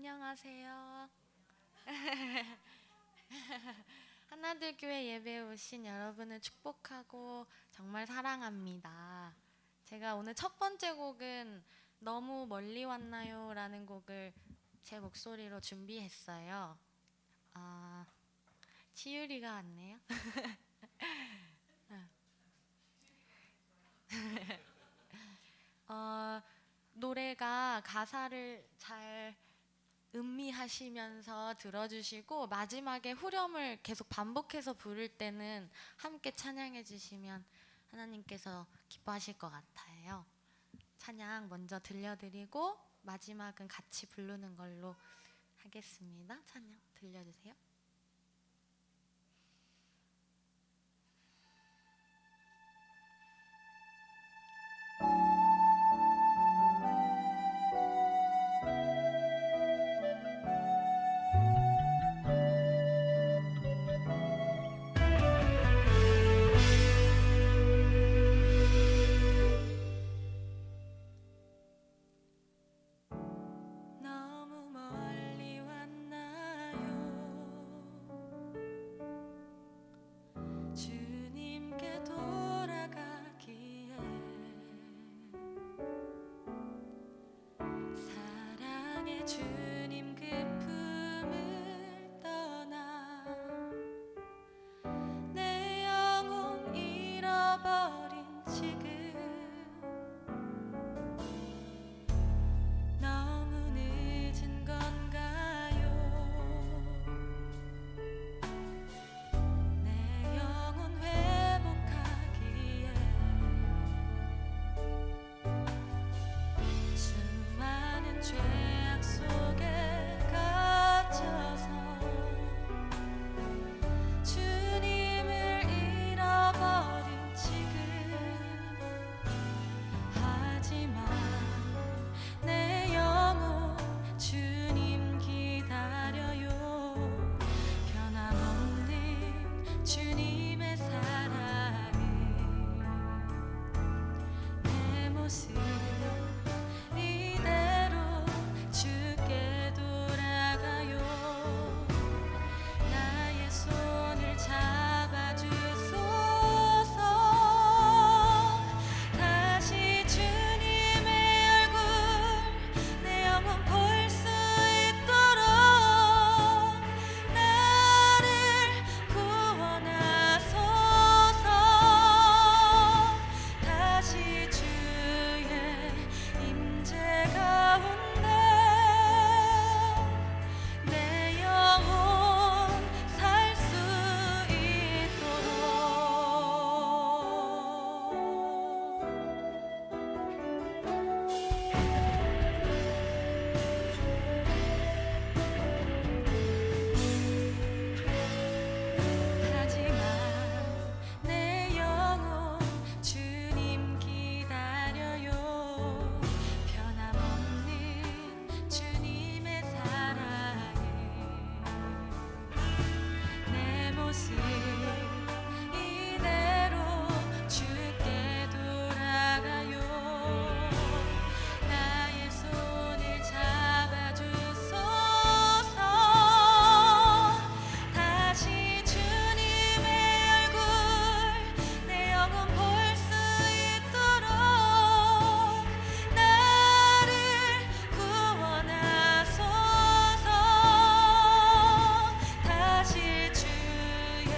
안녕하세요. 하나들교회 예배에 오신 여러분을 축복하고 정말 사랑합니다. 제가 오늘 첫 번째 곡은 너무 멀리 왔나요? 라는 곡을 제 목소리로 준비했어요. 치유리가 왔네요. 노래가 가사를 잘 음미하시면서 들어주시고 마지막에 후렴을 계속 반복해서 부를 때는 함께 찬양해 주시면 하나님께서 기뻐하실 것 같아요. 찬양 먼저 들려드리고 마지막은 같이 부르는 걸로 하겠습니다. 찬양 들려주세요. 너무 멀리 왔나요? 주님께 돌아가기에 사랑의 주님 그 품을 떠나 내 영혼 잃어버린 지금 너무 늦은 건가요? 내 영혼 회복하기에 수많은 죄악 속에 갇혀서 주님을 잃어버린 지금 하지만 내 영혼 주님 기다려요. 변함없는 주님의 사랑에 내 모습 이대로 주께 돌아가요. 나의 손을 잡아주소서. 다시 주님의 얼굴 내 영혼 볼 수 있도록 나를 구원하소서. 다시 주의 임재 가운데 내 영혼 살 수 있도록 하지만 내 영혼 주님 기다려요. 변함없는 주님의 사랑에 내 모습 이대로 주께 돌아가요. 나의 손을 잡아주소서. 다시 주님의 얼굴 내 영혼 볼 수 있도록 나를 구원하소서. 다시 주의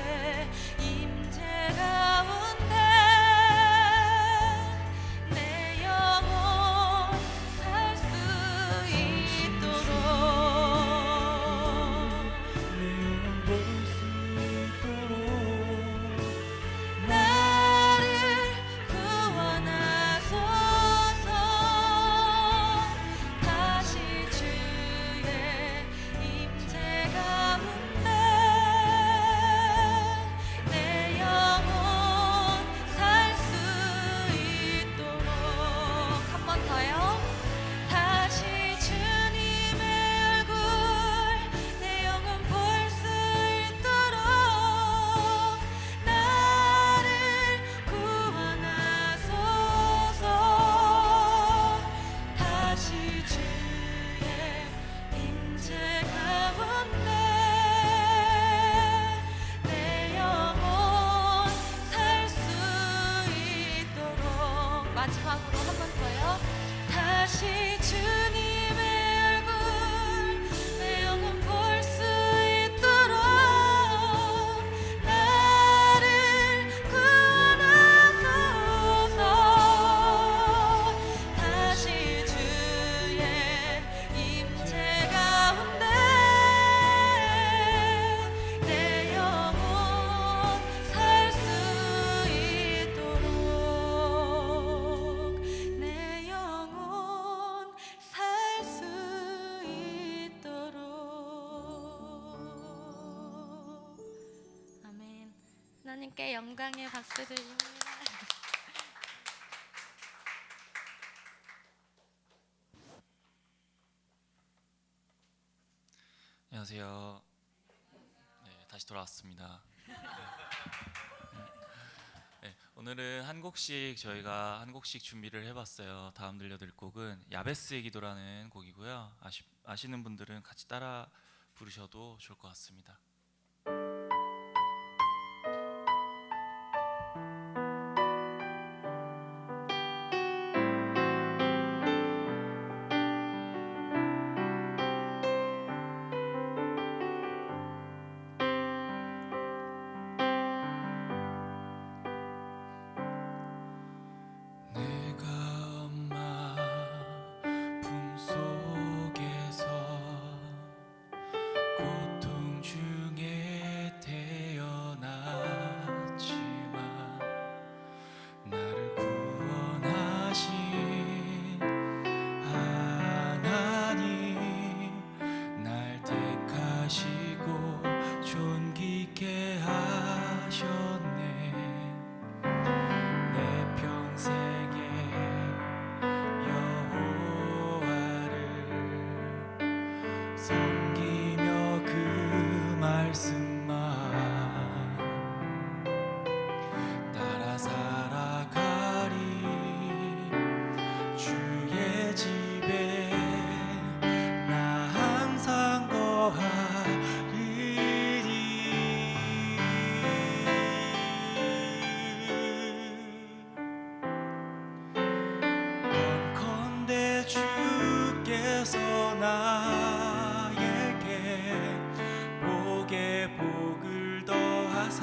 하나님께 영광의 박수 드립니다. 안녕하세요. 네, 다시 돌아왔습니다. 네, 오늘은 한 곡씩 저희가 한 곡씩 준비를 해봤어요. 다음 들려드릴 곡은 야베스의 기도라는 곡이고요. 아시는 분들은 같이 따라 부르셔도 좋을 것 같습니다. 내가 엄마 품속에서 고통 중에 태어났지만 나를 구원하신 하나님, 날 택하시고 존귀케 하셨네. 내 평생에 여호와를 섬기며 그 말씀만 따라 살아가리. 주의 집에 나 항상 원컨대 주께서 나에게 복에 복을 더하사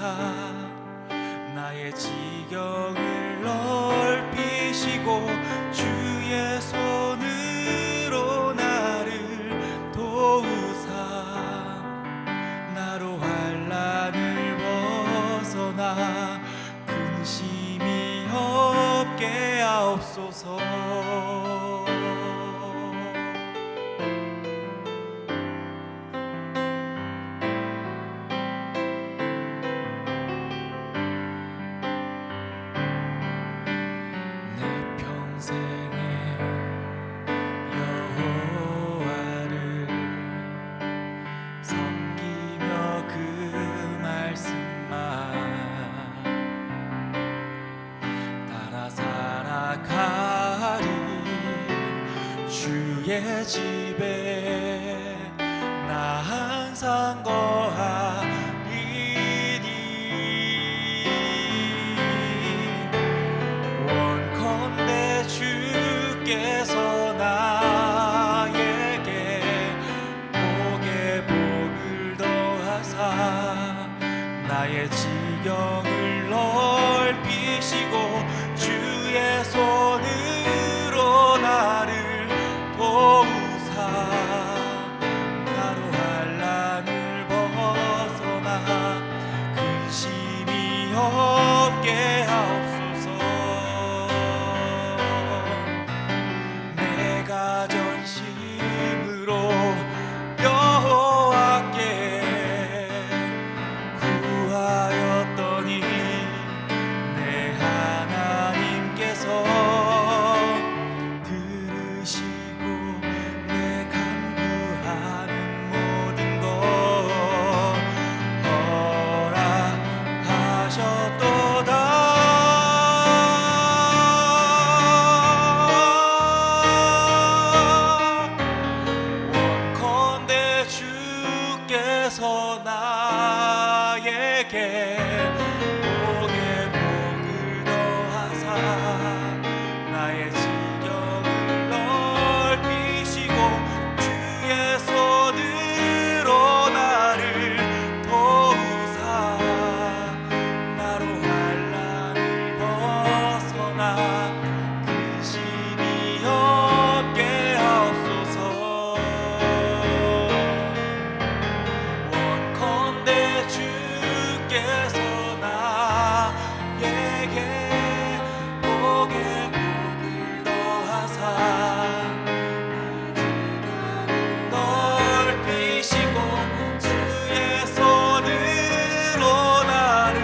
나의 지경을 넓히시고 주의 손으로 나를 도우사 나로 환난을 벗어나 근심이 없게 하옵소서. 내 평생에 여호와를 섬기며 그 말씀만 따라 살아가리. 주의 집에 나 항상 거하리니. 원컨대 주께서 나에게 복에 복을 더하사 나의 지경을 넓히시고 주의 손으로 나를 도우사 나로 환난을 벗어나 근심이 없게 하옵소서. 내가 전심으로 여호와께 구하였더니 내 하나님께서 들으시고 내 간구하는 모든 것 허락하셨도다. 원컨대 주께서 나에게 복에 복을 더하사 나의 지경을 넓히시고 주의 손으로 나를 도우사 나로 환난을 벗어나 근심이 없게 하옵소서. 원컨대 주께서 나에게 복에 복을 더하사 넓히시고 주의 손으로 나를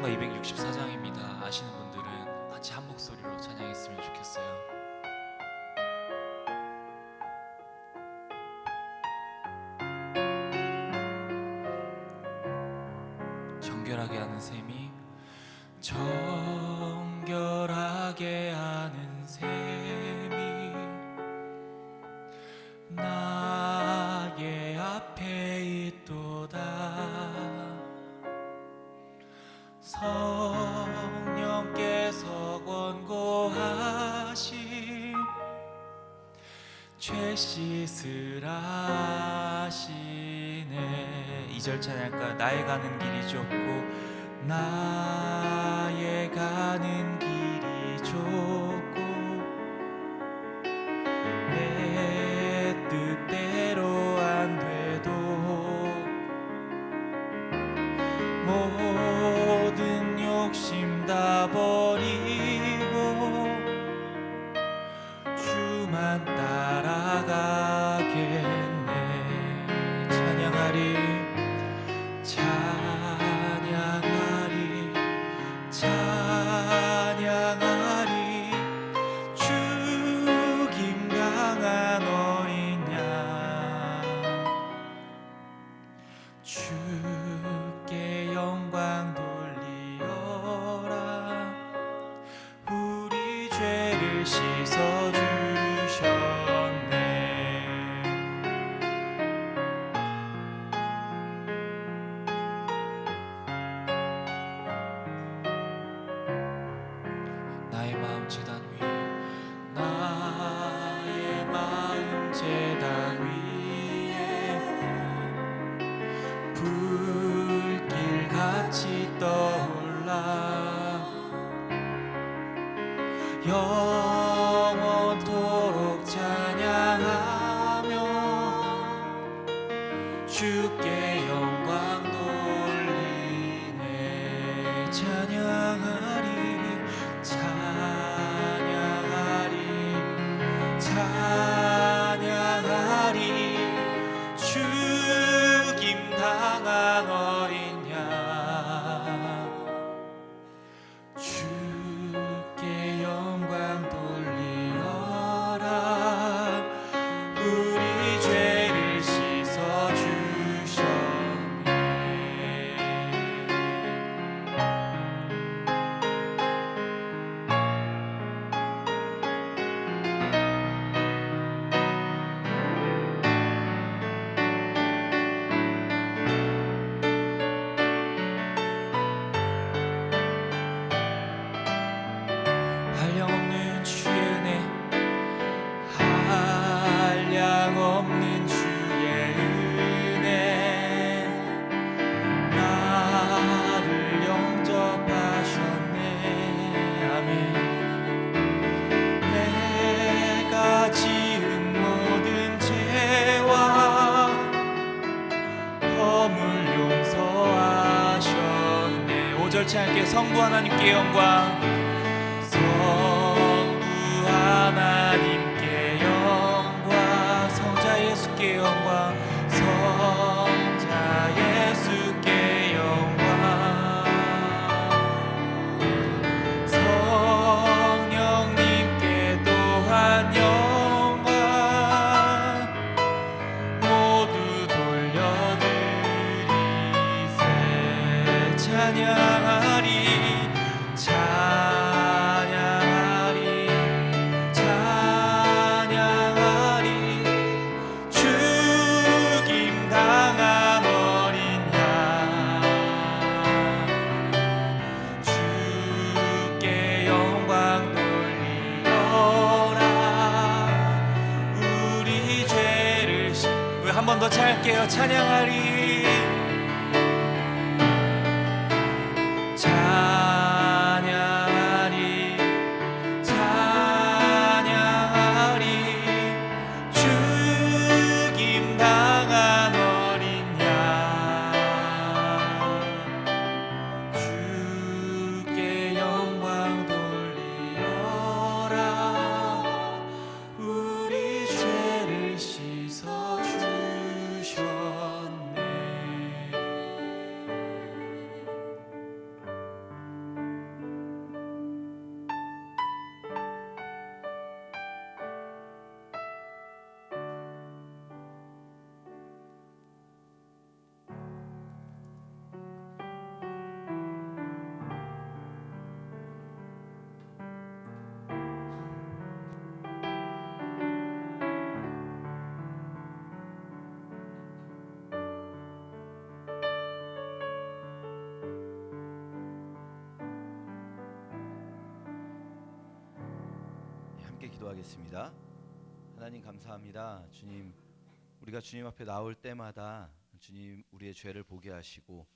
찬송가 264장입니다. 아시는 분들은 같이 한 목소리로 찬양했으면 좋겠어요. 정결하게 하는 셈이 정결하게 하는 셈이 나의 앞에 있도다. 성령께서 권고하신 죄 씻으라 하시네. 2절 찬양할까요? 나의 가는 길이 좁고 나의 가는 길이 좁고 내 뜻대로 안 돼도 모든 욕심 다 버리고 주만 따라가겠네. 찬양하리 찬양하리 찬양하리 죽임 당한 어린 양 주께 영광 돌리어라. 우리 죄를 씻어주셨네. 나의 마음 제단 위에 나의 마음 제단 위에 불길같이 떠올라 영원토록 찬양하며 주께 영광 돌리네. 찬양하리 찬양하리 찬양하리 죽임 당한 어린 양 주께 영광 돌리어라. 우리 죄를 씻어주셨네. 한량없는 주의 은혜 한량없는 주의 은혜 나를 영접하셨네. 아멘. 내가 지은 모든 죄와 허물 용서하셨네. 5절 찬양께 성부 하나님께 영광 성부 하나님께 영광 성자 예수께 영광 성자 예수께 영광 성령님께 또한 영광 모두 돌려드리세. 찬양하리 찬양하리 찬양하리 죽임 당한 어린 양 주께 영광 돌리어라. 우리 죄를 한 번 더 찬양할게요. 찬양하리 찬양하리 찬양하리 죽임 당한 어린 양 주께 영광 돌리어라. 우리 죄를 씻어주셨네. 함께 기도하겠습니다. 하나님 감사합니다. 주님, 우리가 주님 앞에 나올 때마다 주님 우리의 죄를 보게 하시고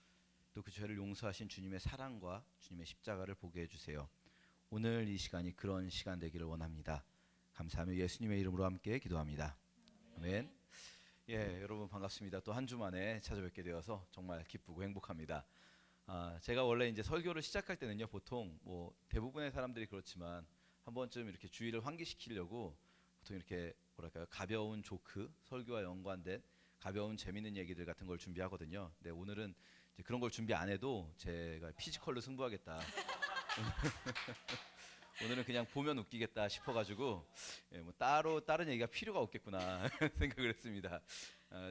또 그 죄를 용서하신 주님의 사랑과 주님의 십자가를 보게 해주세요. 오늘 이 시간이 그런 시간 되기를 원합니다. 감사하며 예수님의 이름으로 함께 기도합니다. 아멘. 예, 여러분 반갑습니다. 또 한 주 만에 찾아뵙게 되어서 정말 기쁘고 행복합니다. 제가 원래 이제 설교를 시작할 때는요, 보통 뭐 대부분의 사람들이 그렇지만 한 번쯤 이렇게 주의를 환기시키려고 보통 이렇게 뭐랄까요, 가벼운 조크, 설교와 연관된 가벼운 재밌는 얘기들 같은 걸 준비하거든요. 근데 오늘은 이제 그런 걸 준비 안 해도 제가 피지컬로 승부하겠다. 오늘은 그냥 보면 웃기겠다 싶어가지고 뭐 따로 다른 얘기가 필요가 없겠구나 생각을 했습니다.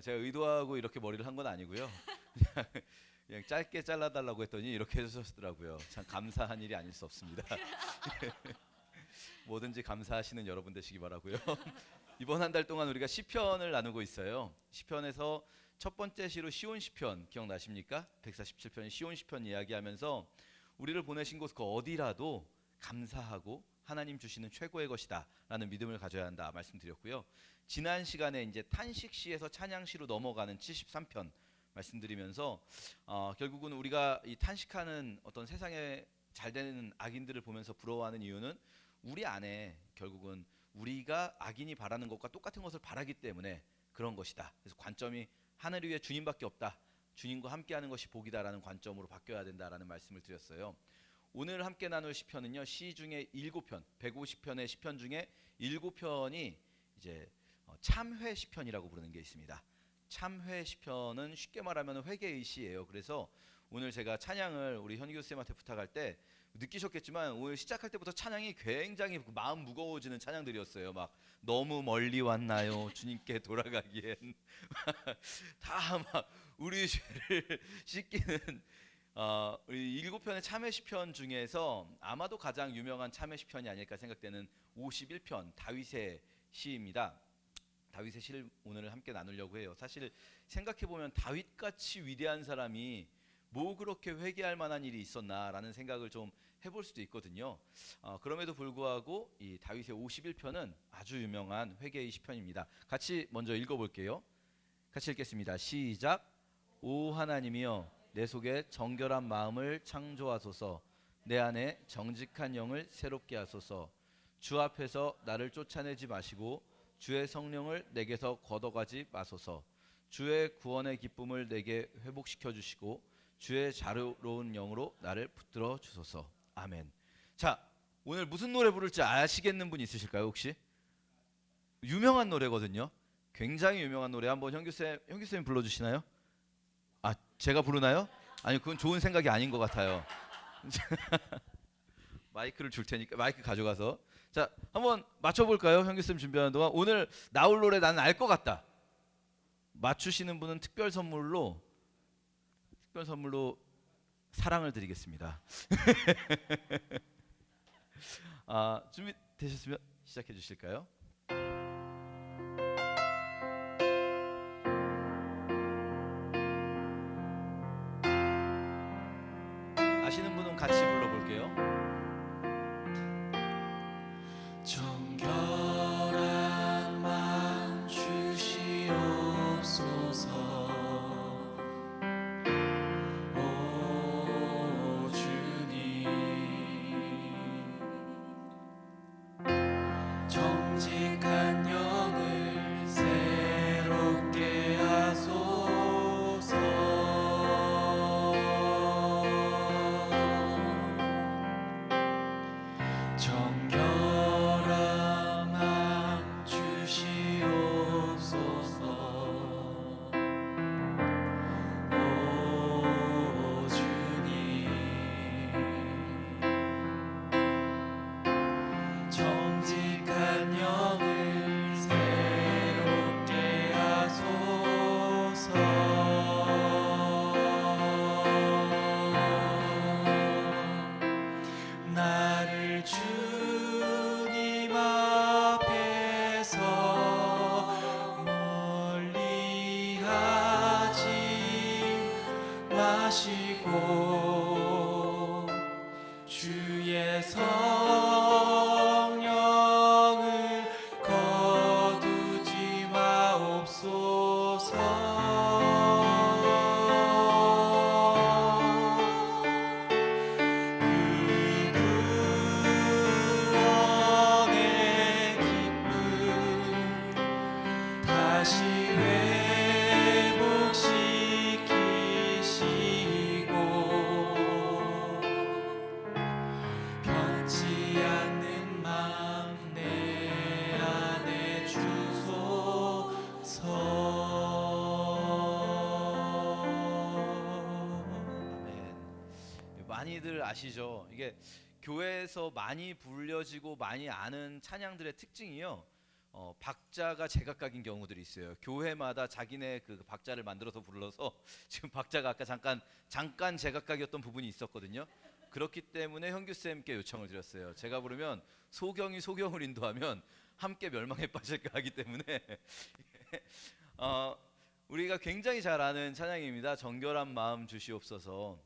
제가 의도하고 이렇게 머리를 한 건 아니고요. 그냥 짧게 잘라달라고 했더니 이렇게 해주셨더라고요. 참 감사한 일이 아닐 수 없습니다. 뭐든지 감사하시는 여러분 되시기 바라고요. 이번 한 달 동안 우리가 시편을 나누고 있어요. 시편에서 첫 번째 시로 시온 시편 기억나십니까? 147편의 시온 시편 이야기하면서 우리를 보내신 곳 그 어디라도 감사하고 하나님 주시는 최고의 것이다 라는 믿음을 가져야 한다 말씀드렸고요. 지난 시간에 이제 탄식시에서 찬양시로 넘어가는 73편 말씀드리면서 결국은 우리가 이 탄식하는 어떤 세상에 잘 되는 악인들을 보면서 부러워하는 이유는 우리 안에 결국은 우리가 악인이 바라는 것과 똑같은 것을 바라기 때문에 그런 것이다. 그래서 관점이 하늘 위에 주님밖에 없다. 주님과 함께하는 것이 복이다라는 관점으로 바뀌어야 된다라는 말씀을 드렸어요. 오늘 함께 나눌 시편은요, 시 중에 7편, 150편의 시편 중에 7편이 이제 참회 시편이라고 부르는 게 있습니다. 참회 시편은 쉽게 말하면 회개의 시예요. 그래서 오늘 제가 찬양을 우리 현규 쌤한테 부탁할 때 느끼셨겠지만 오늘 시작할 때부터 찬양이 굉장히 마음 무거워지는 찬양들이었어요. 막 너무 멀리 왔나요? 주님께 돌아가기엔 다 막 우리 죄를 씻기는 우리 7편의 참회 시편 중에서 아마도 가장 유명한 참회 시편이 아닐까 생각되는 51편 다윗의 시입니다. 다윗의 시를 오늘 함께 나누려고 해요. 사실 생각해보면 다윗같이 위대한 사람이 뭐 그렇게 회개할 만한 일이 있었나라는 생각을 좀 해볼 수도 있거든요. 그럼에도 불구하고 이 다윗의 51편은 아주 유명한 회개의 시편입니다. 같이 먼저 읽어볼게요. 같이 읽겠습니다. 시작. 오 하나님이여, 내 속에 정결한 마음을 창조하소서. 내 안에 정직한 영을 새롭게 하소서. 주 앞에서 나를 쫓아내지 마시고 주의 성령을 내게서 걷어가지 마소서. 주의 구원의 기쁨을 내게 회복시켜 주시고 주의 자유로운 영으로 나를 붙들어 주소서. 아멘. 자, 오늘 무슨 노래 부를지 아시겠는 분 있으실까요 혹시? 유명한 노래거든요. 굉장히 유명한 노래. 한번 현규쌤 불러주시나요? 제가 부르나요? 아니, 그건 좋은 생각이 아닌 것 같아요. 마이크를 줄 테니까 마이크 가져가서 자, 한번 맞춰볼까요? 현규쌤 준비하는 동안. 오늘 나올 노래 나는 알 것 같다. 맞추시는 분은 특별 선물로 사랑을 드리겠습니다. 준비되셨으면 시작해 주실까요? 아시는 분은 같이 불러볼게요. 정결한 마음 주시옵소서. 오 주님, 정직 많이들 아시죠? 이게 교회에서 많이 불려지고 많이 아는 찬양들의 특징이요. 박자가 제각각인 경우들이 있어요. 교회마다 자기네 그 박자를 만들어서 불러서 지금 박자가 아까 잠깐 제각각이었던 부분이 있었거든요. 그렇기 때문에 현규 쌤께 요청을 드렸어요. 제가 부르면 소경이 소경을 인도하면 함께 멸망에 빠질까 하기 때문에 우리가 굉장히 잘 아는 찬양입니다. 정결한 마음 주시옵소서.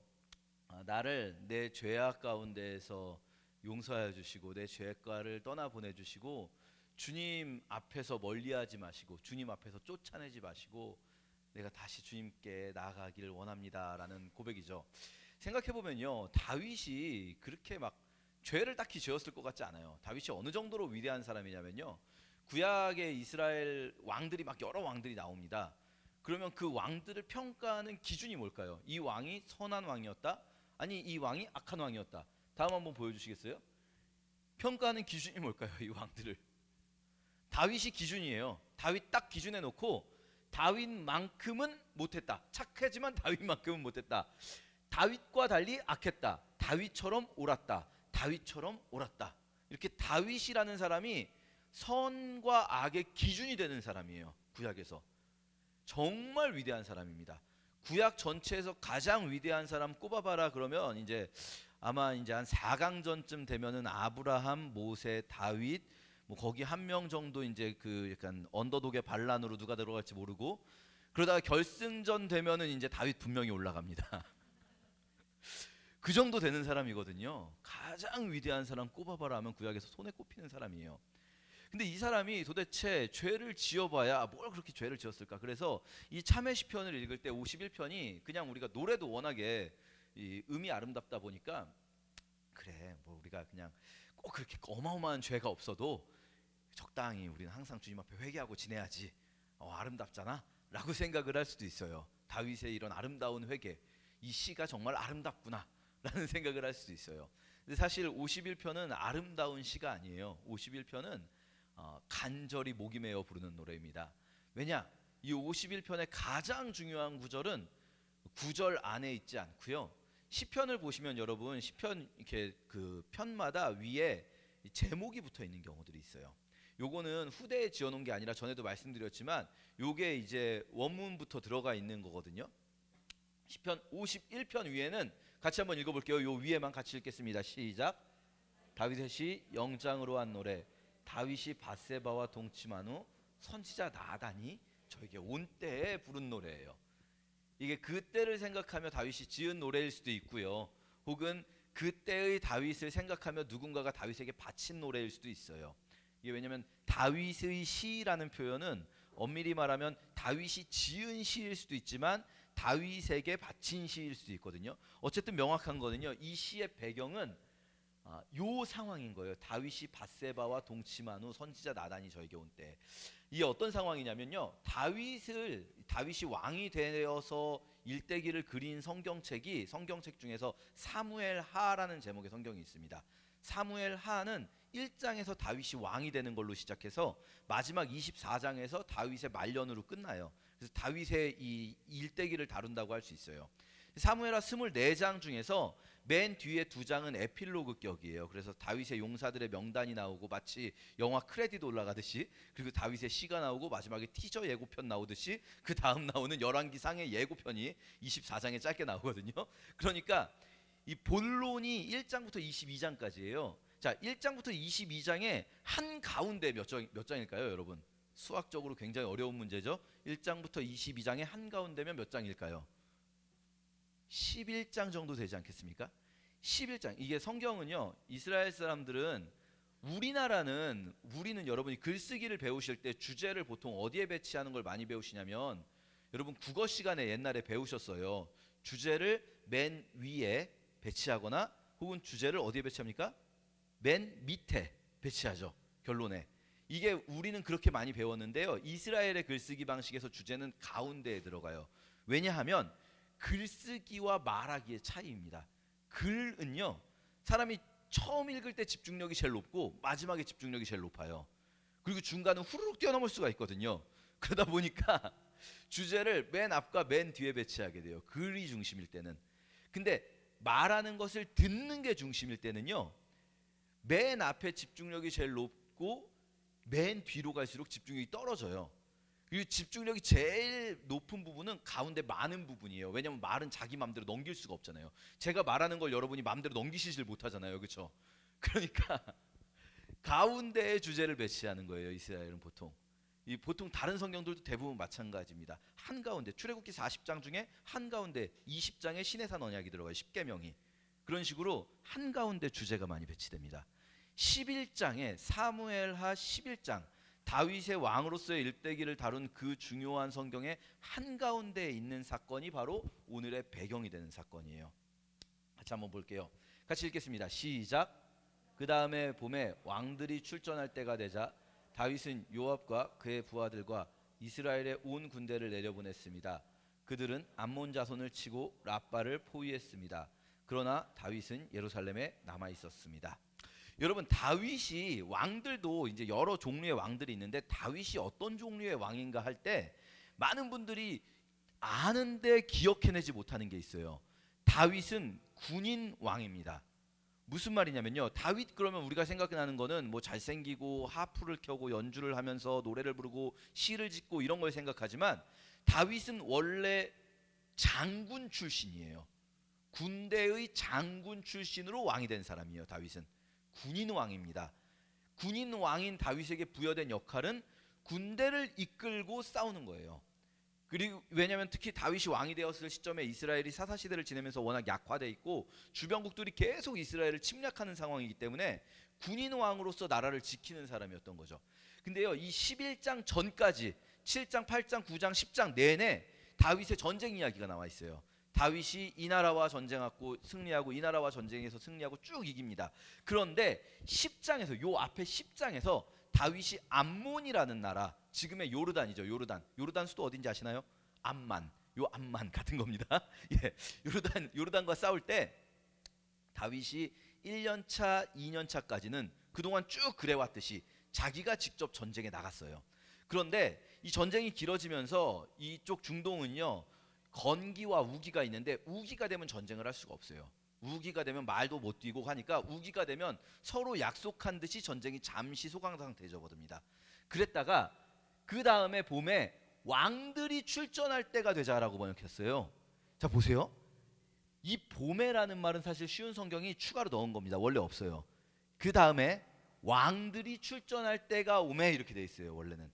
나를 내 죄악 가운데에서 용서하여 주시고 내 죄악과를 떠나 보내 주시고 주님 앞에서 멀리하지 마시고 주님 앞에서 쫓아내지 마시고 내가 다시 주님께 나아가기를 원합니다라는 고백이죠. 생각해 보면요, 다윗이 그렇게 막 죄를 딱히 지었을 것 같지 않아요. 다윗이 어느 정도로 위대한 사람이냐면요, 구약의 이스라엘 왕들이 막 여러 왕들이 나옵니다. 그러면 그 왕들을 평가하는 기준이 뭘까요? 이 왕이 선한 왕이었다? 아니 이 왕이 악한 왕이었다? 다음 한번 보여주시겠어요? 평가하는 기준이 뭘까요? 이 왕들을 다윗이 기준이에요. 다윗 딱 기준에 놓고 다윗만큼은 못했다. 착하지만 다윗만큼은 못했다. 다윗과 달리 악했다. 다윗처럼 옳았다. 다윗처럼 옳았다. 이렇게 다윗이라는 사람이 선과 악의 기준이 되는 사람이에요. 구약에서 정말 위대한 사람입니다. 구약 전체에서 가장 위대한 사람 꼽아봐라 그러면 이제 아마 이제 한 4강전쯤 되면은 아브라함, 모세, 다윗 뭐 거기 한 명 정도 이제 그 약간 언더독의 반란으로 누가 들어갈지 모르고 그러다가 결승전 되면은 이제 다윗 분명히 올라갑니다. 그 정도 되는 사람이거든요. 가장 위대한 사람 꼽아봐라 하면 구약에서 손에 꼽히는 사람이에요. 근데 이 사람이 도대체 죄를 지어봐야 뭘 그렇게 죄를 지었을까? 그래서 이 참회 시편을 읽을 때 51편이 그냥 우리가 노래도 워낙에 이 음이 아름답다 보니까 그래 뭐 우리가 그냥 꼭 그렇게 어마어마한 죄가 없어도 적당히 우리는 항상 주님 앞에 회개하고 지내야지 아름답잖아 라고 생각을 할 수도 있어요. 다윗의 이런 아름다운 회개, 이 시가 정말 아름답구나 라는 생각을 할 수도 있어요. 근데 사실 51편은 아름다운 시가 아니에요. 51편은 간절히 목이 메어 부르는 노래입니다. 왜냐? 이 51편의 가장 중요한 구절은 구절 안에 있지 않고요. 시편을 보시면 여러분 시편 이렇게 그 편마다 위에 제목이 붙어 있는 경우들이 있어요. 요거는 후대에 지어놓은 게 아니라 전에도 말씀드렸지만 요게 이제 원문부터 들어가 있는 거거든요. 시편 51편 위에는 같이 한번 읽어볼게요. 요 위에만 같이 읽겠습니다. 시작. 다윗의 시 영장으로 한 노래. 다윗이 밧세바와 동침한 후 선지자 나단이 저에게 온 때에 부른 노래예요. 이게 그때를 생각하며 다윗이 지은 노래일 수도 있고요. 혹은 그때의 다윗을 생각하며 누군가가 다윗에게 바친 노래일 수도 있어요. 이게 왜냐하면 다윗의 시라는 표현은 엄밀히 말하면 다윗이 지은 시일 수도 있지만 다윗에게 바친 시일 수도 있거든요. 어쨌든 명확한 거는요. 이 시의 배경은 요 상황인 거예요. 다윗이 밧세바와 동침한 후 선지자 나단이 저에게 온 때. 이게 어떤 상황이냐면요. 다윗이 왕이 되어서 일대기를 그린 성경책 중에서 사무엘하라는 제목의 성경이 있습니다. 사무엘하는 1장에서 다윗이 왕이 되는 걸로 시작해서 마지막 24장에서 다윗의 말년으로 끝나요. 그래서 다윗의 이 일대기를 다룬다고 할 수 있어요. 사무엘하 24장 중에서 맨 뒤에 2장은 에필로그 격이에요. 그래서 다윗의 용사들의 명단이 나오고 마치 영화 크레딧 올라가듯이, 그리고 다윗의 시가 나오고 마지막에 티저 예고편 나오듯이 그 다음 나오는 열왕기상의 예고편이 24장에 짧게 나오거든요. 그러니까 이 본론이 1장부터 22장까지예요. 자, 1장부터 22장의 한 가운데 몇 장일까요, 여러분? 수학적으로 굉장히 어려운 문제죠. 1장부터 22장의 한 가운데면 몇 장일까요? 11장 정도 되지 않겠습니까? 11장. 이게 성경은요, 이스라엘 사람들은 우리는 여러분이 글쓰기를 배우실 때 주제를 보통 어디에 배치하는 걸 많이 배우시냐면, 여러분 국어 시간에 옛날에 배우셨어요. 주제를 맨 위에 배치하거나 혹은 주제를 어디에 배치합니까? 맨 밑에 배치하죠. 결론에. 이게 우리는 그렇게 많이 배웠는데요. 이스라엘의 글쓰기 방식에서 주제는 가운데에 들어가요. 왜냐하면 글쓰기와 말하기의 차이입니다. 글은요, 사람이 처음 읽을 때 집중력이 제일 높고 마지막에 집중력이 제일 높아요. 그리고 중간은 후루룩 뛰어넘을 수가 있거든요. 그러다 보니까 주제를 맨 앞과 맨 뒤에 배치하게 돼요. 글이 중심일 때는. 근데 말하는 것을 듣는 게 중심일 때는요, 맨 앞에 집중력이 제일 높고 맨 뒤로 갈수록 집중력이 떨어져요. 그리고 집중력이 제일 높은 부분은 가운데 많은 부분이에요. 왜냐하면 말은 자기 마음대로 넘길 수가 없잖아요. 제가 말하는 걸 여러분이 마음대로 넘기시질 못하잖아요, 그렇죠? 그러니까 가운데의 주제를 배치하는 거예요. 이스라엘은 보통 다른 성경들도 대부분 마찬가지입니다. 한가운데, 출애굽기 40장 중에 한가운데 20장에 시내산 언약이 들어가요. 10계명이. 그런 식으로 한가운데 주제가 많이 배치됩니다. 11장에 사무엘하 11장, 다윗의 왕으로서의 일대기를 다룬 그 중요한 성경의 한가운데에 있는 사건이 바로 오늘의 배경이 되는 사건이에요. 같이 한번 볼게요. 같이 읽겠습니다. 시작. 그 다음에 봄에 왕들이 출전할 때가 되자 다윗은 요압과 그의 부하들과 이스라엘의 온 군대를 내려보냈습니다. 그들은 암몬 자손을 치고 라빠를 포위했습니다. 그러나 다윗은 예루살렘에 남아 있었습니다. 여러분, 다윗이, 왕들도 이제 여러 종류의 왕들이 있는데 다윗이 어떤 종류의 왕인가 할 때 많은 분들이 아는데 기억해내지 못하는 게 있어요. 다윗은 군인 왕입니다. 무슨 말이냐면요, 다윗 그러면 우리가 생각나는 거는 뭐 잘생기고 하프를 켜고 연주를 하면서 노래를 부르고 시를 짓고 이런 걸 생각하지만, 다윗은 원래 장군 출신이에요. 군대의 장군 출신으로 왕이 된 사람이에요. 다윗은 군인 왕입니다. 군인 왕인 다윗에게 부여된 역할은 군대를 이끌고 싸우는 거예요. 그리고 왜냐하면 특히 다윗이 왕이 되었을 시점에 이스라엘이 사사시대를 지내면서 워낙 약화돼 있고 주변국들이 계속 이스라엘을 침략하는 상황이기 때문에 군인 왕으로서 나라를 지키는 사람이었던 거죠. 근데요, 이 11장 전까지 7장, 8장, 9장, 10장 내내 다윗의 전쟁 이야기가 나와 있어요. 다윗이 이 나라와 전쟁하고 승리하고 이 나라와 전쟁에서 승리하고 쭉 이깁니다. 그런데 10장에서, 요 앞에 10장에서 다윗이 암몬이라는 나라, 지금의 요르단이죠. 요르단 수도 어딘지 아시나요? 암만. 요 암만 같은 겁니다. 예, 요르단과 싸울 때 다윗이 1년차, 2년차까지는 그동안 쭉 그래왔듯이 자기가 직접 전쟁에 나갔어요. 그런데 이 전쟁이 길어지면서 이쪽 중동은요, 건기와 우기가 있는데, 우기가 되면 전쟁을 할 수가 없어요. 우기가 되면 말도 못 뛰고 하니까, 우기가 되면 서로 약속한 듯이 전쟁이 잠시 소강 상태에 접어듭니다. 그랬다가 그 다음에 봄에 왕들이 출전할 때가 되자라고 번역했어요. 자, 보세요. 이 봄에라는 말은 사실 쉬운 성경이 추가로 넣은 겁니다. 원래 없어요. 그 다음에 왕들이 출전할 때가 오매 이렇게 돼 있어요. 원래는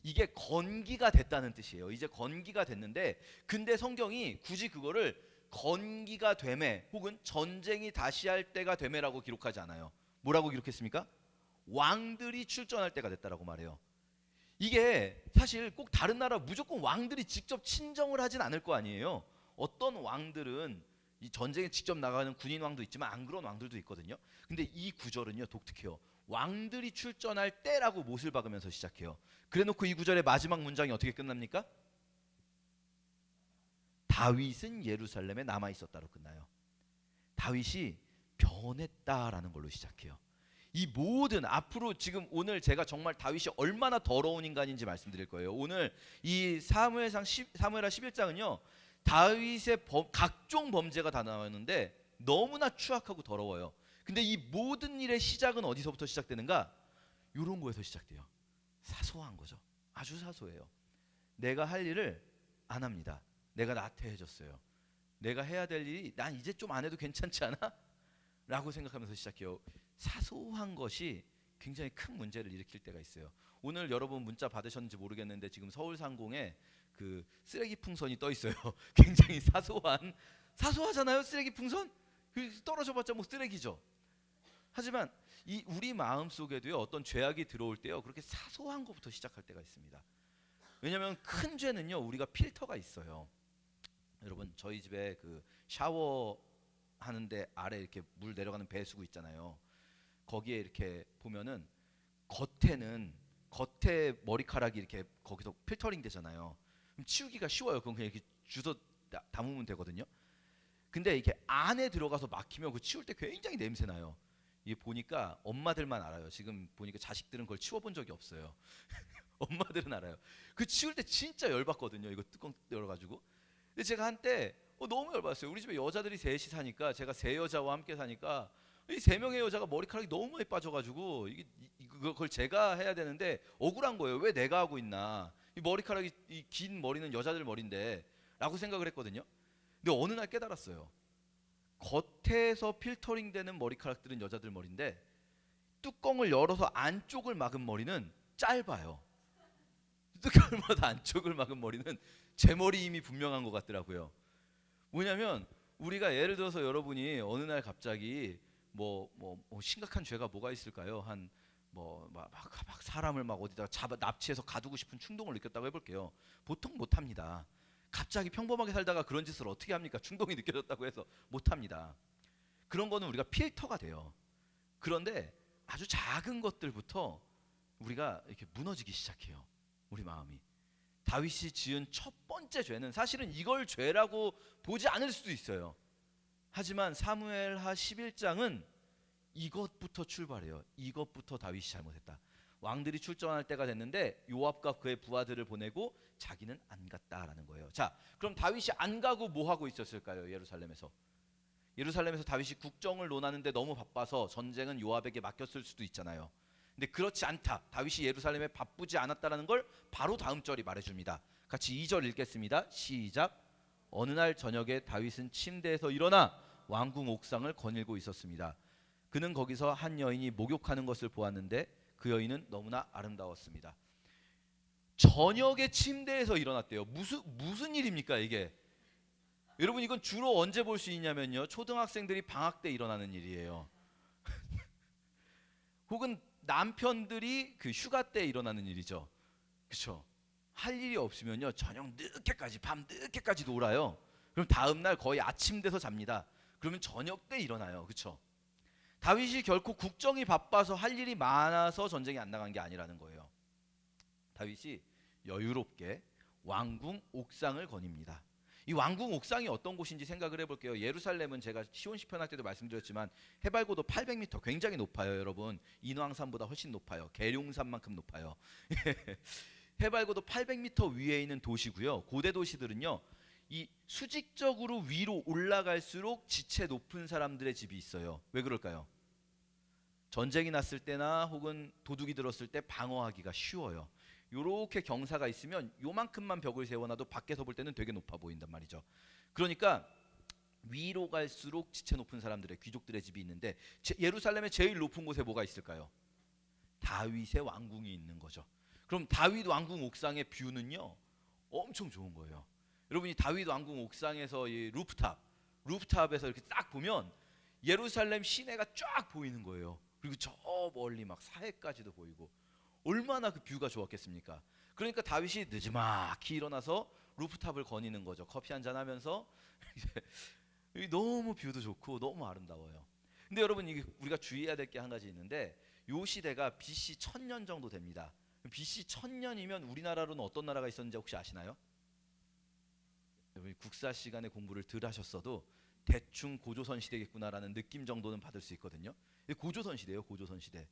이게 건기가 됐다는 뜻이에요. 이제 건기가 됐는데, 근데 성경이 굳이 그거를 건기가 되매 혹은 전쟁이 다시 할 때가 되매라고 기록하지 않아요. 뭐라고 기록했습니까? 왕들이 출전할 때가 됐다라고 말해요. 이게 사실 꼭 다른 나라 무조건 왕들이 직접 친정을 하진 않을 거 아니에요. 어떤 왕들은 이 전쟁에 직접 나가는 군인 왕도 있지만 안 그런 왕들도 있거든요. 근데 이 구절은요, 독특해요. 왕들이 출전할 때라고 못을 박으면서 시작해요. 그래놓고 이 구절의 마지막 문장이 어떻게 끝납니까? 다윗은 예루살렘에 남아 있었다로 끝나요. 다윗이 변했다라는 걸로 시작해요. 이 모든, 앞으로 지금 오늘 제가 정말 다윗이 얼마나 더러운 인간인지 말씀드릴 거예요. 오늘 이 사무엘하 11장은요 다윗의 각종 범죄가 다 나오는데 너무나 추악하고 더러워요. 근데 이 모든 일의 시작은 어디서부터 시작되는가? 이런 거에서 시작돼요. 사소한 거죠. 아주 사소해요. 내가 할 일을 안 합니다. 내가 나태해졌어요. 내가 해야 될 일이 난 이제 좀 안 해도 괜찮지 않아? 라고 생각하면서 시작해요. 사소한 것이 굉장히 큰 문제를 일으킬 때가 있어요. 오늘 여러분 문자 받으셨는지 모르겠는데 지금 서울상공에 그 쓰레기 풍선이 떠 있어요. 굉장히 사소하잖아요. 쓰레기 풍선? 떨어져봤자 뭐 쓰레기죠. 하지만 이 우리 마음 속에도요, 어떤 죄악이 들어올 때요, 그렇게 사소한 것부터 시작할 때가 있습니다. 왜냐하면 큰 죄는요, 우리가 필터가 있어요. 여러분, 저희 집에 그 샤워 하는데 아래 이렇게 물 내려가는 배수구 있잖아요. 거기에 이렇게 보면은 겉에 머리카락이 이렇게 거기서 필터링 되잖아요. 그럼 치우기가 쉬워요. 그건 그냥 이렇게 주워 담으면 되거든요. 근데 이렇게 안에 들어가서 막히면 그 치울 때 굉장히 냄새 나요. 이게 보니까 엄마들만 알아요. 지금 보니까 자식들은 그걸 치워본 적이 없어요. 엄마들은 알아요. 그 치울 때 진짜 열받거든요. 이거 뚜껑 열어가지고. 근데 제가 한때 너무 열받았어요. 우리 집에 여자들이 셋이 사니까, 제가 세 여자와 함께 사니까 이 세 명의 여자가 머리카락이 너무 많이 빠져가지고 그걸 제가 해야 되는데 억울한 거예요. 왜 내가 하고 있나? 이 머리카락이, 이 긴 머리는 여자들 머리인데라고 생각을 했거든요. 근데 어느 날 깨달았어요. 겉에서 필터링되는 머리카락들은 여자들 머리인데 뚜껑을 열어서 안쪽을 막은 머리는 짧아요. 뚜껑마다 안쪽을 막은 머리는 제 머리 힘이 분명한 것 같더라고요. 뭐냐면 우리가 예를 들어서 여러분이 어느 날 갑자기 뭐 심각한 죄가 뭐가 있을까요? 한 막 사람을 막 어디다가 납치해서 가두고 싶은 충동을 느꼈다고 해볼게요. 보통 못합니다. 갑자기 평범하게 살다가 그런 짓을 어떻게 합니까? 충동이 느껴졌다고 해서 못합니다. 그런 거는 우리가 필터가 돼요. 그런데 아주 작은 것들부터 우리가 이렇게 무너지기 시작해요. 우리 마음이. 다윗이 지은 첫 번째 죄는 사실은 이걸 죄라고 보지 않을 수도 있어요. 하지만 사무엘하 11장은 이것부터 출발해요. 이것부터 다윗이 잘못했다. 왕들이 출전할 때가 됐는데 요압과 그의 부하들을 보내고 자기는 안 갔다라는 거예요. 자, 그럼 다윗이 안 가고 뭐 하고 있었을까요? 예루살렘에서 다윗이 국정을 논하는데 너무 바빠서 전쟁은 요압에게 맡겼을 수도 있잖아요. 근데 그렇지 않다. 다윗이 예루살렘에 바쁘지 않았다라는 걸 바로 다음 절이 말해줍니다. 같이 2절 읽겠습니다. 시작. 어느 날 저녁에 다윗은 침대에서 일어나 왕궁 옥상을 거닐고 있었습니다. 그는 거기서 한 여인이 목욕하는 것을 보았는데 그 여인은 너무나 아름다웠습니다. 저녁에 침대에서 일어났대요. 무슨 일입니까 이게? 여러분, 이건 주로 언제 볼 수 있냐면요, 초등학생들이 방학 때 일어나는 일이에요. 혹은 남편들이 그 휴가 때 일어나는 일이죠. 그렇죠? 할 일이 없으면요 저녁 늦게까지, 밤 늦게까지 놀아요. 그럼 다음 날 거의 아침 돼서 잡니다. 그러면 저녁 때 일어나요. 그렇죠? 다윗이 결코 국정이 바빠서 할 일이 많아서 전쟁에 안 나간 게 아니라는 거예요. 다윗이 여유롭게 왕궁 옥상을 거닙니다. 이 왕궁 옥상이 어떤 곳인지 생각을 해볼게요. 예루살렘은 제가 시온 시편 할 때도 말씀드렸지만 해발고도 800m, 굉장히 높아요. 여러분, 인왕산보다 훨씬 높아요. 계룡산만큼 높아요. 해발고도 800m 위에 있는 도시고요. 고대 도시들은요 이 수직적으로 위로 올라갈수록 지체 높은 사람들의 집이 있어요. 왜 그럴까요? 전쟁이 났을 때나 혹은 도둑이 들었을 때 방어하기가 쉬워요. 요렇게 경사가 있으면 요만큼만 벽을 세워놔도 밖에서 볼 때는 되게 높아 보인단 말이죠. 그러니까 위로 갈수록 지체 높은 사람들의, 귀족들의 집이 있는데 예루살렘의 제일 높은 곳에 뭐가 있을까요? 다윗의 왕궁이 있는 거죠. 그럼 다윗 왕궁 옥상의 뷰는요 엄청 좋은 거예요. 여러분이 다윗 왕궁 옥상에서 이 루프탑에서 이렇게 딱 보면 예루살렘 시내가 쫙 보이는 거예요. 그리고 저 멀리 막 사해까지도 보이고 얼마나 그 뷰가 좋았겠습니까? 그러니까 다윗이 늦지막히 일어나서 루프탑을 거니는 거죠. 커피 한잔 하면서 너무 뷰도 좋고 너무 아름다워요. 근데 여러분, 이게 우리가 주의해야 될 게 한 가지 있는데, 요 시대가 BC 1000년 정도 됩니다. BC 1000년이면 우리나라로는 어떤 나라가 있었는지 혹시 아시나요? 여러분, 국사 시간에 공부를 덜 하셨어도 대충 고조선 시대겠구나라는 느낌 정도는 받을 수 있거든요. 고조선 시대예요, 고조선 시대.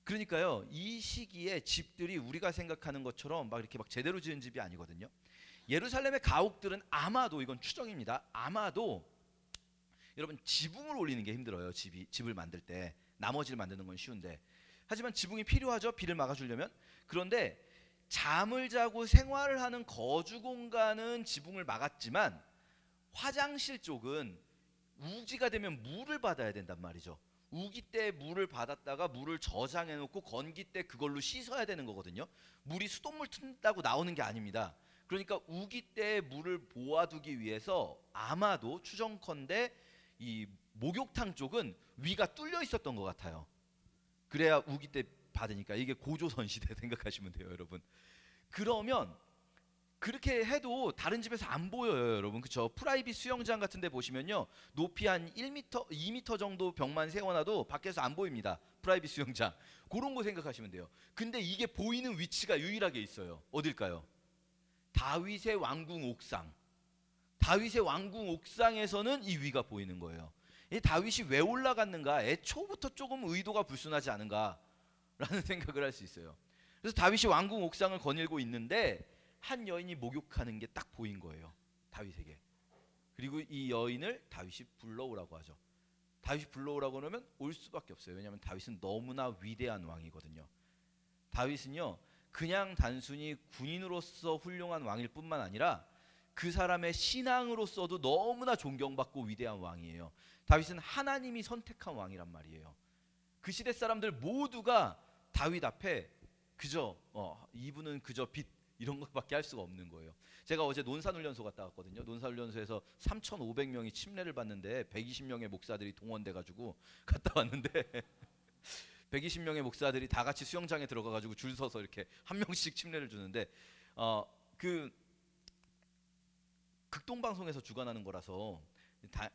그러니까요, 이 시기에 집들이 우리가 생각하는 것처럼 막 이렇게 막 제대로 지은 집이 아니거든요. 예루살렘의 가옥들은 아마도, 이건 추정입니다, 아마도 여러분 지붕을 올리는 게 힘들어요. 집을 만들 때 나머지를 만드는 건 쉬운데, 하지만 지붕이 필요하죠, 비를 막아주려면. 그런데 잠을 자고 생활을 하는 거주 공간은 지붕을 막았지만 화장실 쪽은 우기가 되면 물을 받아야 된단 말이죠. 우기 때 물을 받았다가 물을 저장해 놓고 건기 때 그걸로 씻어야 되는 거거든요. 물이 수돗물 튼다고 나오는 게 아닙니다. 그러니까 우기 때 물을 모아두기 위해서 아마도 추정컨대 이 목욕탕 쪽은 위가 뚫려 있었던 것 같아요. 그래야 우기 때 받으니까. 이게 고조선 시대 생각하시면 돼요, 여러분. 그러면 그렇게 해도 다른 집에서 안 보여요, 여러분. 그렇죠? 프라이빗 수영장 같은 데 보시면요, 높이 한 1m, 2m 정도 벽만 세워놔도 밖에서 안 보입니다. 프라이빗 수영장. 그런 거 생각하시면 돼요. 근데 이게 보이는 위치가 유일하게 있어요. 어딜까요? 다윗의 왕궁 옥상. 다윗의 왕궁 옥상에서는 이 위가 보이는 거예요. 이 다윗이 왜 올라갔는가? 애초부터 조금 의도가 불순하지 않은가? 라는 생각을 할 수 있어요. 그래서 다윗이 왕궁 옥상을 거닐고 있는데 한 여인이 목욕하는 게 딱 보인 거예요, 다윗에게. 그리고 이 여인을 다윗이 불러오라고 하죠. 다윗이 불러오라고 그러면 올 수밖에 없어요. 왜냐하면 다윗은 너무나 위대한 왕이거든요. 다윗은요 그냥 단순히 군인으로서 훌륭한 왕일 뿐만 아니라 그 사람의 신앙으로서도 너무나 존경받고 위대한 왕이에요. 다윗은 하나님이 선택한 왕이란 말이에요. 그 시대 사람들 모두가 다윗 앞에 그저 이분은 그저 빛 이런 것밖에 할 수가 없는 거예요. 제가 어제 논산훈련소 갔다 왔거든요. 논산훈련소에서 3,500명이 침례를 받는데 120명의 목사들이 동원돼 가지고 갔다 왔는데 120명의 목사들이 다 같이 수영장에 들어가 가지고 줄 서서 이렇게 한 명씩 침례를 주는데 그 극동방송에서 주관하는 거라서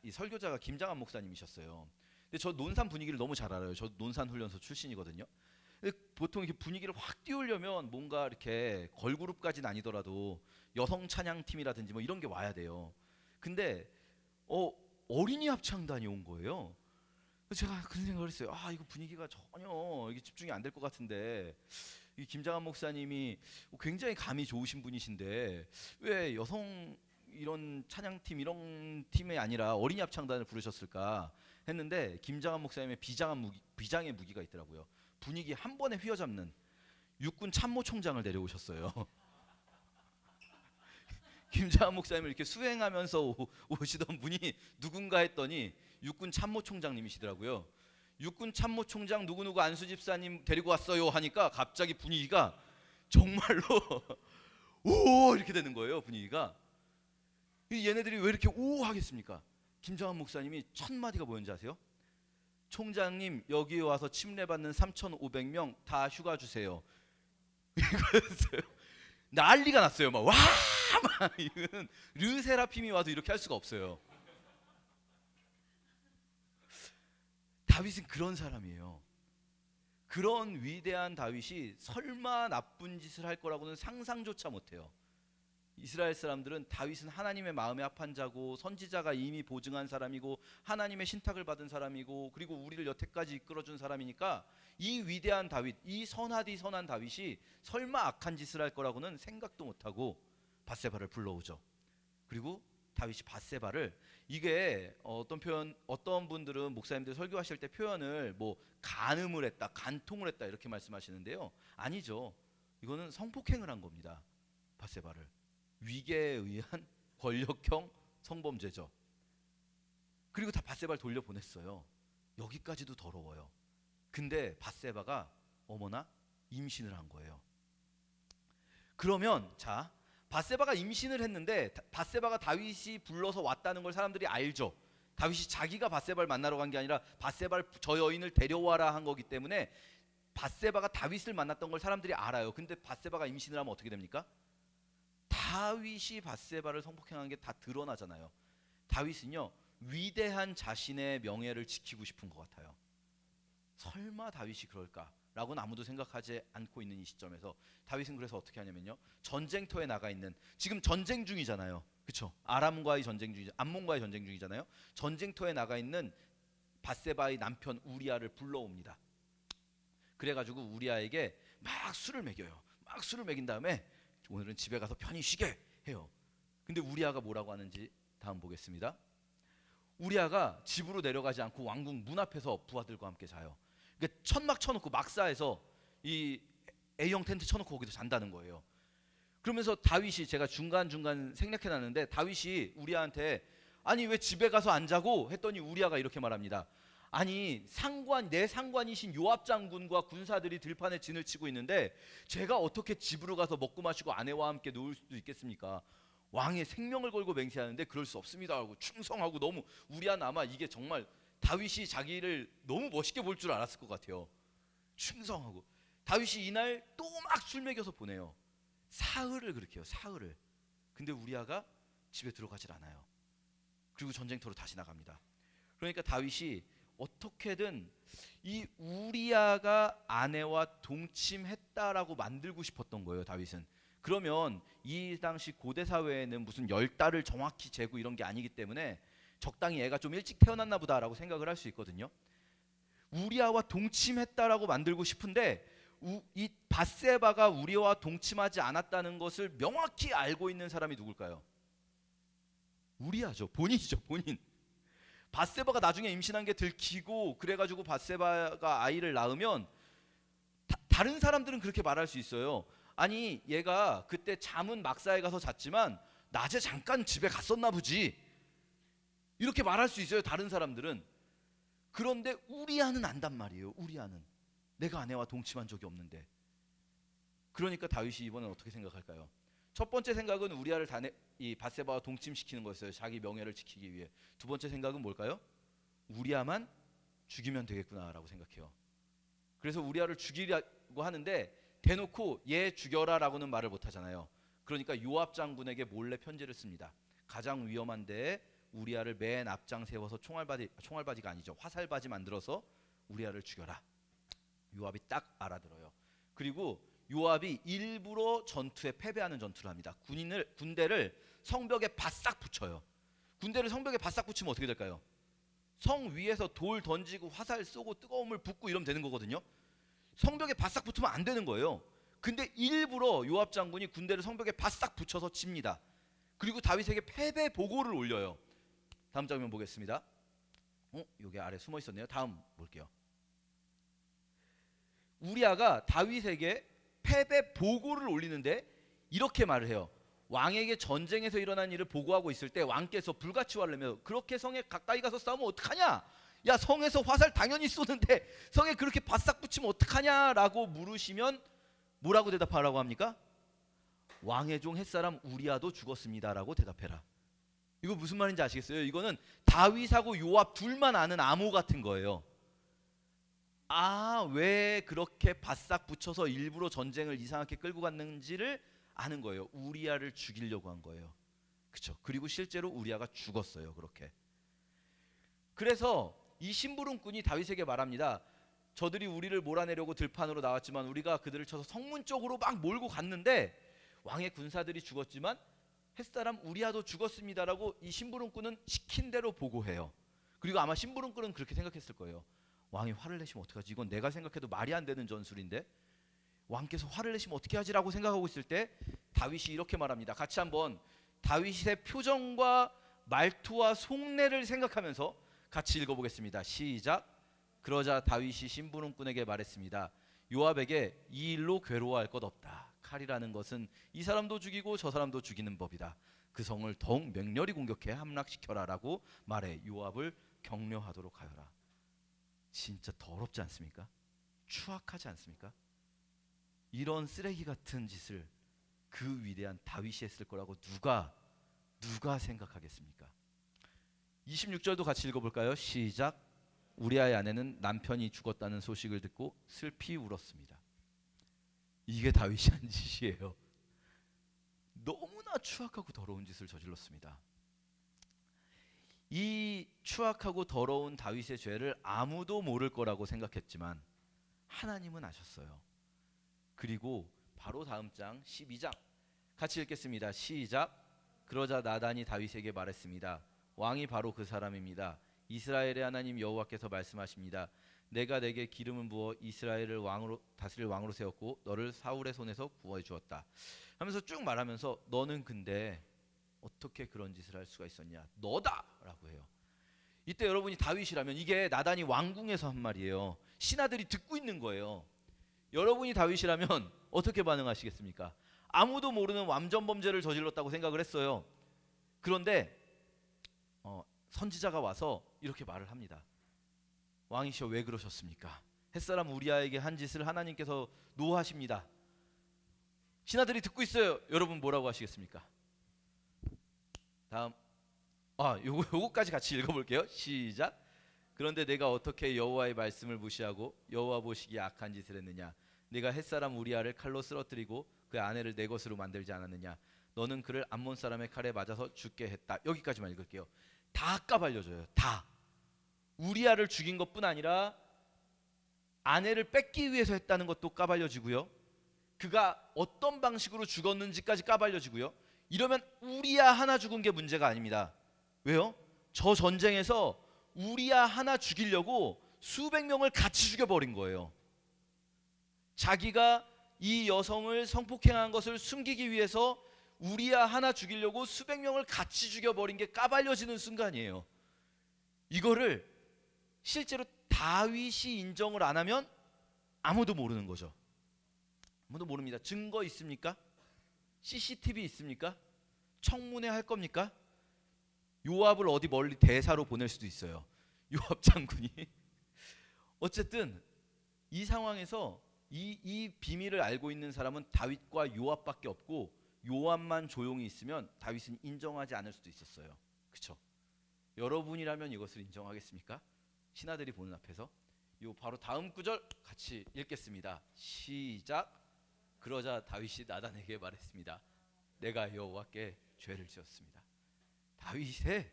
이 설교자가 김장한 목사님이셨어요. 근데 저 논산 분위기를 너무 잘 알아요. 저 논산 훈련소 출신이거든요. 근데 보통 이렇게 분위기를 확 띄우려면 뭔가 이렇게 걸그룹까지는 아니더라도 여성 찬양팀이라든지 뭐 이런 게 와야 돼요. 근데 어린이 합창단이 온 거예요. 그래서 제가 그런 생각을 했어요. 이거 분위기가 전혀 이게 집중이 안 될 것 같은데 이 김장한 목사님이 굉장히 감이 좋으신 분이신데 왜 여성 이런 찬양팀 이런 팀이 아니라 어린이 합창단을 부르셨을까 했는데 김장한 목사님의 비장의 무기가 있더라고요. 분위기 한 번에 휘어잡는 육군 참모총장을 데려오셨어요. 김장한 목사님을 이렇게 수행하면서 오시던 분이 누군가 했더니 육군 참모총장님이시더라고요. 육군 참모총장 누구누구 안수 집사님 데리고 왔어요 하니까 갑자기 분위기가 정말로 오 이렇게 되는 거예요. 분위기가. 얘네들이 왜 이렇게 오 하겠습니까? 김장한 목사님이 첫 마디가 뭐였는지 아세요? 총장님 여기 와서 침례받는 3,500명 다 휴가 주세요. 이거였어요. 난리가 났어요. 막 이거는 르세라핌이 와도 이렇게 할 수가 없어요. 다윗은 그런 사람이에요. 그런 위대한 다윗이 설마 나쁜 짓을 할 거라고는 상상조차 못해요. 이스라엘 사람들은 다윗은 하나님의 마음에 합한 자고 선지자가 이미 보증한 사람이고 하나님의 신탁을 받은 사람이고 그리고 우리를 여태까지 이끌어준 사람이니까 이 위대한 다윗, 이 선하디 선한 다윗이 설마 악한 짓을 할 거라고는 생각도 못하고 밧세바를 불러오죠. 그리고 다윗이 밧세바를 이게 어떤 분들은 목사님들 설교하실 때 표현을 뭐 간음을 했다, 간통을 했다 이렇게 말씀하시는데요. 아니죠. 이거는 성폭행을 한 겁니다. 밧세바를. 위계에 의한 권력형 성범죄죠. 그리고 다 밧세바를 돌려보냈어요. 여기까지도 더러워요. 근데 밧세바가 어머나 임신을 한 거예요. 그러면 자 밧세바가 임신을 했는데 밧세바가 다윗이 불러서 왔다는 걸 사람들이 알죠. 다윗이 자기가 밧세바를 만나러 간 게 아니라 밧세바를 저 여인을 데려와라 한 거기 때문에 밧세바가 다윗을 만났던 걸 사람들이 알아요. 근데 밧세바가 임신을 하면 어떻게 됩니까? 다윗이 밧세바를 성폭행한 게 다 드러나잖아요. 다윗은요 위대한 자신의 명예를 지키고 싶은 것 같아요. 설마 다윗이 그럴까라고는 아무도 생각하지 않고 있는 이 시점에서 다윗은 그래서 어떻게 하냐면요 전쟁터에 나가 있는 지금 전쟁 중이잖아요. 그렇죠? 아람과의 전쟁 중이죠. 암몬과의 전쟁 중이잖아요. 전쟁터에 나가 있는 밧세바의 남편 우리아를 불러옵니다. 그래가지고 우리아에게 막 술을 먹여요. 막 술을 먹인 다음에 오늘은 집에 가서 편히 쉬게 해요. 근데 우리아가 뭐라고 하는지 다음 보겠습니다. 우리아가 집으로 내려가지 않고 왕궁 문 앞에서 부하들과 함께 자요. 그러니까 천막 쳐놓고 막사에서 이 A형 텐트 쳐놓고 거기서 잔다는 거예요. 그러면서 다윗이 제가 중간중간 생략해놨는데 다윗이 우리아한테 아니 왜 집에 가서 안 자고 했더니 우리아가 이렇게 말합니다. 아니 내 상관이신 요압 장군과 군사들이 들판에 진을 치고 있는데 제가 어떻게 집으로 가서 먹고 마시고 아내와 함께 누울 수도 있겠습니까? 왕의 생명을 걸고 맹세하는데 그럴 수 없습니다 하고 충성하고 너무 우리아는 아마 이게 정말 다윗이 자기를 너무 멋있게 볼 줄 알았을 것 같아요. 충성하고 다윗이 이날 또 막 술 먹여서 보내요. 사흘을 그렇게 해요. 사흘을. 근데 우리아가 집에 들어가질 않아요. 그리고 전쟁터로 다시 나갑니다. 그러니까 다윗이 어떻게든 이 우리아가 아내와 동침했다라고 만들고 싶었던 거예요. 다윗은. 그러면 이 당시 고대 사회에는 무슨 10달을 정확히 재고 이런 게 아니기 때문에 적당히 애가 좀 일찍 태어났나 보다라고 생각을 할 수 있거든요. 우리아와 동침했다라고 만들고 싶은데 이 밧세바가 우리아와 동침하지 않았다는 것을 명확히 알고 있는 사람이 누굴까요? 우리아죠. 본인이죠. 본인. 밧세바가 나중에 임신한 게 들키고 그래가지고 밧세바가 아이를 낳으면 다른 사람들은 그렇게 말할 수 있어요. 아니 얘가 그때 잠은 막사에 가서 잤지만 낮에 잠깐 집에 갔었나 보지, 이렇게 말할 수 있어요. 다른 사람들은. 그런데 우리아는 안단 말이에요. 우리아는 내가 아내와 동침한 적이 없는데. 그러니까 다윗이 이번엔 어떻게 생각할까요? 첫 번째 생각은 우리아를 이 밧세바와 동침시키는 거였어요. 자기 명예를 지키기 위해. 두 번째 생각은 뭘까요? 우리아만 죽이면 되겠구나라고 생각해요. 그래서 우리아를 죽이려고 하는데 대놓고 얘 죽여라라고는 말을 못하잖아요. 그러니까 요압 장군에게 몰래 편지를 씁니다. 가장 위험한 데에 우리아를 맨 앞장 세워서 총알바지가 아니죠, 화살바지 만들어서 우리아를 죽여라. 요압이 딱 알아들어요. 그리고 요압이 일부러 전투에 패배하는 전투를 합니다. 군대를 성벽에 바싹 붙여요. 군대를 성벽에 바싹 붙이면 어떻게 될까요? 성 위에서 돌 던지고 화살 쏘고 뜨거운 물 붓고 이러면 되는 거거든요. 성벽에 바싹 붙으면 안 되는 거예요. 근데 일부러 요압 장군이 군대를 성벽에 바싹 붙여서 칩니다. 그리고 다윗에게 패배 보고를 올려요. 다음 장면 보겠습니다. 여기 아래 숨어 있었네요. 다음 볼게요. 우리아가 다윗에게 패배 보고를 올리는데 이렇게 말을 해요. 왕에게 전쟁에서 일어난 일을 보고하고 있을 때 왕께서 불같이 화를 내며 그렇게 성에 가까이 가서 싸우면 어떡하냐? 야, 성에서 화살 당연히 쏘는데 성에 그렇게 바싹 붙이면 어떡하냐라고 물으시면 뭐라고 대답하라고 합니까? 왕의 종 햇사람 우리아도 죽었습니다라고 대답해라. 이거 무슨 말인지 아시겠어요? 이거는 다윗하고 요압 둘만 아는 암호 같은 거예요. 왜 그렇게 바싹 붙여서 일부러 전쟁을 이상하게 끌고 갔는지를 아는 거예요. 우리아를 죽이려고 한 거예요. 그렇죠? 그리고 실제로 우리아가 죽었어요. 그렇게. 그래서 이 심부름꾼이 다윗에게 말합니다. 저들이 우리를 몰아내려고 들판으로 나왔지만 우리가 그들을 쳐서 성문 쪽으로 막 몰고 갔는데 왕의 군사들이 죽었지만 햇사람 우리아도 죽었습니다라고 이 심부름꾼은 시킨 대로 보고해요. 그리고 아마 심부름꾼은 그렇게 생각했을 거예요. 왕이 화를 내시면 어떡하지? 이건 내가 생각해도 말이 안 되는 전술인데 왕께서 화를 내시면 어떻게 하지라고 생각하고 있을 때 다윗이 이렇게 말합니다. 같이 한번 다윗의 표정과 말투와 속내를 생각하면서 같이 읽어보겠습니다. 시작. 그러자 다윗이 심부름꾼에게 말했습니다. 요압에게 이 일로 괴로워할 것 없다. 칼이라는 것은 이 사람도 죽이고 저 사람도 죽이는 법이다. 그 성을 더욱 맹렬히 공격해 함락시켜라라고 말해 요압을 격려하도록 하여라. 진짜 더럽지 않습니까? 추악하지 않습니까? 이런 쓰레기 같은 짓을 그 위대한 다윗이 했을 거라고 누가 생각하겠습니까? 26절도 같이 읽어볼까요? 시작. 우리아의 아내는 남편이 죽었다는 소식을 듣고 슬피 울었습니다. 이게 다윗이 한 짓이에요. 너무나 추악하고 더러운 짓을 저질렀습니다. 이 추악하고 더러운 다윗의 죄를 아무도 모를 거라고 생각했지만 하나님은 아셨어요. 그리고 바로 다음 장 12장 같이 읽겠습니다. 시작. 그러자 나단이 다윗에게 말했습니다. 왕이 바로 그 사람입니다. 이스라엘의 하나님 여호와께서 말씀하십니다. 내가 내게 기름을 부어 이스라엘을 다스릴 왕으로 세웠고 너를 사울의 손에서 구원해 주었다 하면서 쭉 말하면서 너는 근데 어떻게 그런 짓을 할 수가 있었냐? 너다라고 해요. 이때 여러분이 다윗이라면, 이게 나단이 왕궁에서 한 말이에요. 신하들이 듣고 있는 거예요. 여러분이 다윗이라면 어떻게 반응하시겠습니까? 아무도 모르는 완전 범죄를 저질렀다고 생각을 했어요. 그런데 선지자가 와서 이렇게 말을 합니다. 왕이시여 왜 그러셨습니까? 햇사람 우리아에게 한 짓을 하나님께서 노하십니다. 신하들이 듣고 있어요. 여러분 뭐라고 하시겠습니까? 다음 요거까지 같이 읽어볼게요. 시작. 그런데 내가 어떻게 여호와의 말씀을 무시하고 여호와 보시기에 악한 짓을 했느냐? 내가 햇사람 우리아를 칼로 쓰러뜨리고 그 아내를 내 것으로 만들지 않았느냐? 너는 그를 암몬 사람의 칼에 맞아서 죽게 했다. 여기까지만 읽을게요. 다 까발려줘요. 다. 우리아를 죽인 것뿐 아니라 아내를 뺏기 위해서 했다는 것도 까발려지고요. 그가 어떤 방식으로 죽었는지까지 까발려지고요. 이러면 우리아 하나 죽은 게 문제가 아닙니다. 왜요? 저 전쟁에서 우리아 하나 죽이려고 수백 명을 같이 죽여버린 거예요. 자기가 이 여성을 성폭행한 것을 숨기기 위해서 우리야 하나 죽이려고 수백 명을 같이 죽여버린 게 까발려지는 순간이에요. 이거를 실제로 다윗이 인정을 안 하면 아무도 모르는 거죠. 아무도 모릅니다. 증거 있습니까? CCTV 있습니까? 청문회 할 겁니까? 요압을 어디 멀리 대사로 보낼 수도 있어요. 요압 장군이. 어쨌든 이 상황에서 이 비밀을 알고 있는 사람은 다윗과 요압밖에 없고, 요압만 조용히 있으면 다윗은 인정하지 않을 수도 있었어요. 그렇죠? 여러분이라면 이것을 인정하겠습니까? 신하들이 보는 앞에서. 요 바로 다음 구절 같이 읽겠습니다. 시작. 그러자 다윗이 나단에게 말했습니다. 내가 여호와께 죄를 지었습니다. 다윗의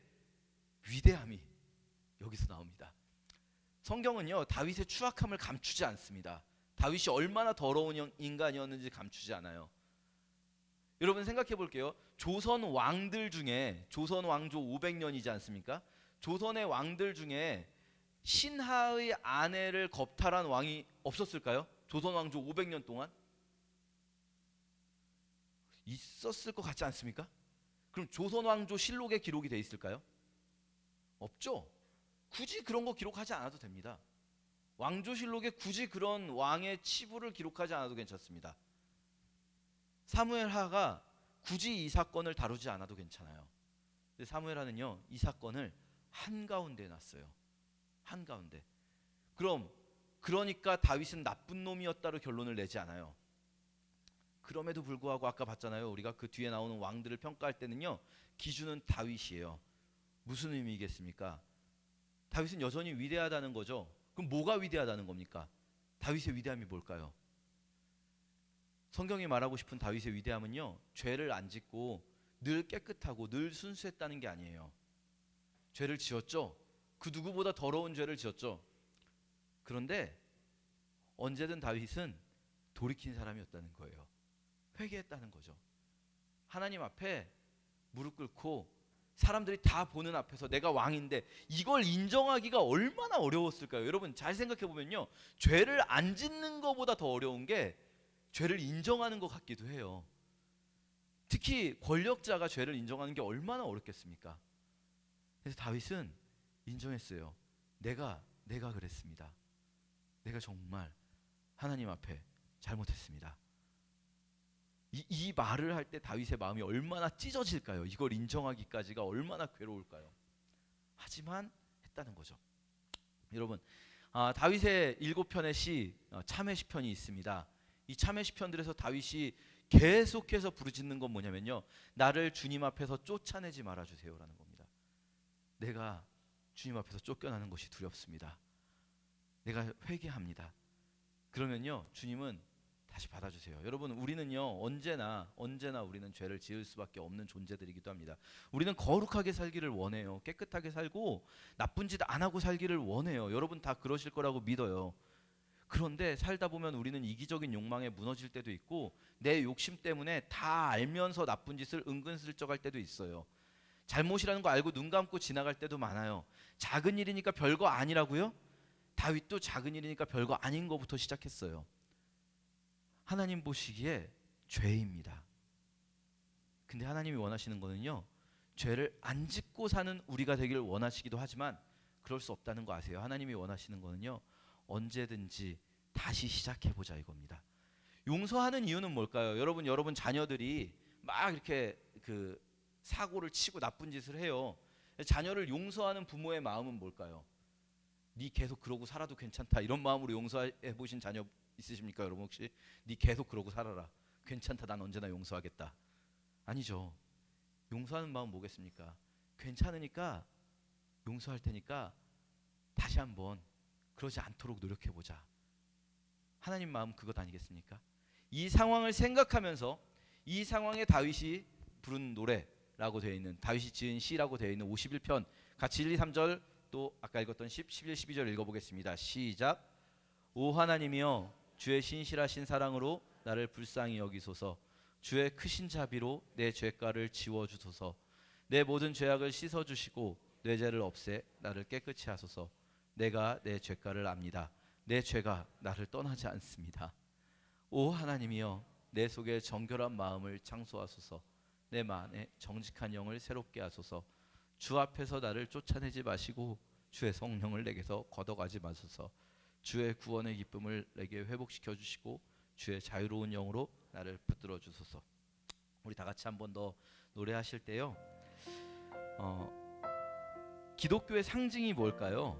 위대함이 여기서 나옵니다. 성경은요, 다윗의 추악함을 감추지 않습니다. 다윗이 얼마나 더러운 인간이었는지 감추지 않아요. 여러분 생각해 볼게요. 조선 왕들 중에, 조선 왕조 500년이지 않습니까? 조선의 왕들 중에 신하의 아내를 겁탈한 왕이 없었을까요? 조선 왕조 500년 동안? 있었을 것 같지 않습니까? 그럼 조선 왕조 실록에 기록이 돼 있을까요? 없죠. 굳이 그런 거 기록하지 않아도 됩니다. 왕조실록에 굳이 그런 왕의 치부를 기록하지 않아도 괜찮습니다. 사무엘하가 굳이 이 사건을 다루지 않아도 괜찮아요. 근데 사무엘하는요, 이 사건을 한가운데 놨어요. 한가운데. 그러니까 다윗은 나쁜 놈이었다로 결론을 내지 않아요. 그럼에도 불구하고 아까 봤잖아요. 우리가 그 뒤에 나오는 왕들을 평가할 때는요, 기준은 다윗이에요. 무슨 의미겠습니까? 다윗은 여전히 위대하다는 거죠. 그럼 뭐가 위대하다는 겁니까? 다윗의 위대함이 뭘까요? 성경이 말하고 싶은 다윗의 위대함은요, 죄를 안 짓고 늘 깨끗하고 늘 순수했다는 게 아니에요. 죄를 지었죠. 그 누구보다 더러운 죄를 지었죠. 그런데 언제든 다윗은 돌이킨 사람이었다는 거예요. 회개했다는 거죠. 하나님 앞에 무릎 꿇고 사람들이 다 보는 앞에서 내가 왕인데, 이걸 인정하기가 얼마나 어려웠을까요? 여러분 잘 생각해 보면요, 죄를 안 짓는 것보다 더 어려운 게 죄를 인정하는 것 같기도 해요. 특히 권력자가 죄를 인정하는 게 얼마나 어렵겠습니까? 그래서 다윗은 인정했어요. 내가 그랬습니다. 내가 정말 하나님 앞에 잘못했습니다. 이 말을 할 때 다윗의 마음이 얼마나 찢어질까요? 이걸 인정하기까지가 얼마나 괴로울까요? 하지만 했다는 거죠. 여러분, 다윗의 7편의 시, 참회 시편이 있습니다. 이 참회 시편들에서 다윗이 계속해서 부르짖는 건 뭐냐면요, 나를 주님 앞에서 쫓아내지 말아주세요라는 겁니다. 내가 주님 앞에서 쫓겨나는 것이 두렵습니다. 내가 회개합니다. 그러면요, 주님은 다시 받아주세요. 여러분, 우리는요, 언제나 우리는 죄를 지을 수밖에 없는 존재들이기도 합니다. 우리는 거룩하게 살기를 원해요. 깨끗하게 살고 나쁜 짓 안 하고 살기를 원해요. 여러분 다 그러실 거라고 믿어요. 그런데 살다 보면 우리는 이기적인 욕망에 무너질 때도 있고, 내 욕심 때문에 다 알면서 나쁜 짓을 은근슬쩍 할 때도 있어요. 잘못이라는 거 알고 눈 감고 지나갈 때도 많아요. 작은 일이니까 별거 아니라고요? 다윗도 작은 일이니까 별거 아닌 거부터 시작했어요. 하나님 보시기에 죄입니다. 근데 하나님이 원하시는 거는요, 죄를 안 짓고 사는 우리가 되기를 원하시기도 하지만 그럴 수 없다는 거 아세요? 하나님이 원하시는 거는요, 언제든지 다시 시작해보자 이겁니다. 용서하는 이유는 뭘까요? 여러분 자녀들이 막 이렇게 그 사고를 치고 나쁜 짓을 해요. 자녀를 용서하는 부모의 마음은 뭘까요? 네 계속 그러고 살아도 괜찮다, 이런 마음으로 용서해 보신 자녀 있으십니까? 여러분 혹시 네 계속 그러고 살아라, 괜찮다, 난 언제나 용서하겠다. 아니죠. 용서하는 마음 뭐겠습니까? 괜찮으니까 용서할 테니까 다시 한번 그러지 않도록 노력해보자. 하나님 마음 그것 아니겠습니까? 이 상황을 생각하면서 이 상황에 다윗이 부른 노래라고 되어 있는, 다윗이 지은 시라고 되어 있는 51편 같이 1, 2, 3절 또 아까 읽었던 10, 11, 12절 읽어보겠습니다. 시작. 오 하나님이여, 주의 신실하신 사랑으로 나를 불쌍히 여기소서. 주의 크신 자비로 내 죄가를 지워주소서. 내 모든 죄악을 씻어주시고 내 죄를 없애 나를 깨끗이 하소서. 내가 내 죄가를 압니다. 내 죄가 나를 떠나지 않습니다. 오 하나님이여, 내 속에 정결한 마음을 창소하소서. 내 마음에 정직한 영을 새롭게 하소서. 주 앞에서 나를 쫓아내지 마시고 주의 성령을 내게서 걷어가지 마소서. 주의 구원의 기쁨을 내게 회복시켜 주시고 주의 자유로운 영으로 나를 붙들어 주소서. 우리 다 같이 한 번 더 노래하실 때요. 기독교의 상징이 뭘까요?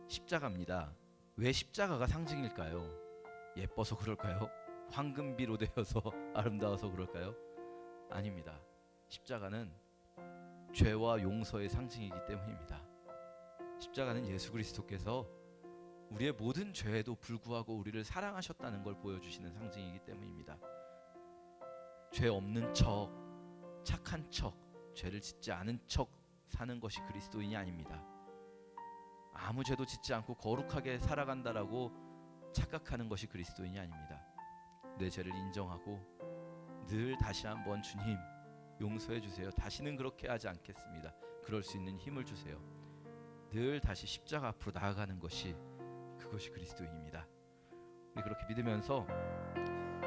십자가입니다. 왜 십자가가 상징일까요? 예뻐서 그럴까요? 황금비로 되어서 아름다워서 그럴까요? 아닙니다. 십자가는 죄와 용서의 상징이기 때문입니다. 십자가는 예수 그리스도께서 우리의 모든 죄에도 불구하고 우리를 사랑하셨다는 걸 보여주시는 상징이기 때문입니다. 죄 없는 척, 착한 척, 죄를 짓지 않은 척 사는 것이 그리스도인이 아닙니다. 아무 죄도 짓지 않고 거룩하게 살아간다라고 착각하는 것이 그리스도인이 아닙니다. 내 죄를 인정하고 늘 다시 한번 주님 용서해 주세요. 다시는 그렇게 하지 않겠습니다. 그럴 수 있는 힘을 주세요. 늘 다시 십자가 앞으로 나아가는 것이 그것이 그리스도인입니다. 우리 그렇게 믿으면서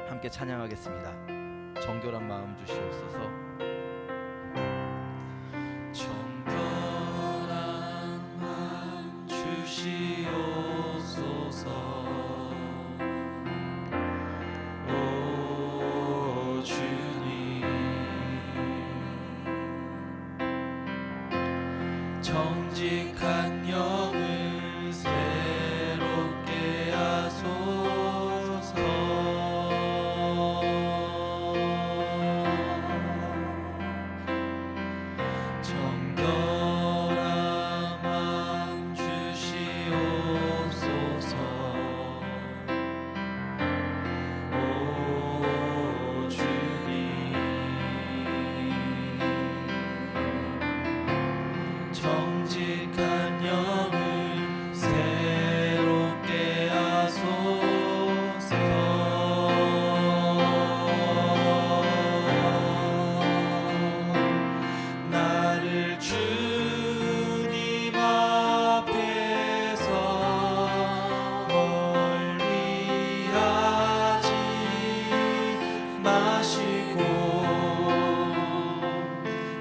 함께 찬양하겠습니다. 정결한 마음 주시옵소서. 정결한 마음 주시옵소서. 오 주님, 정직한 영을 새롭게 하소서. 정결한 마음 주시옵소서. 오 주님, 정직한 영을 새롭게 하소서. 나를 주님 앞에서 멀리 하지 마시고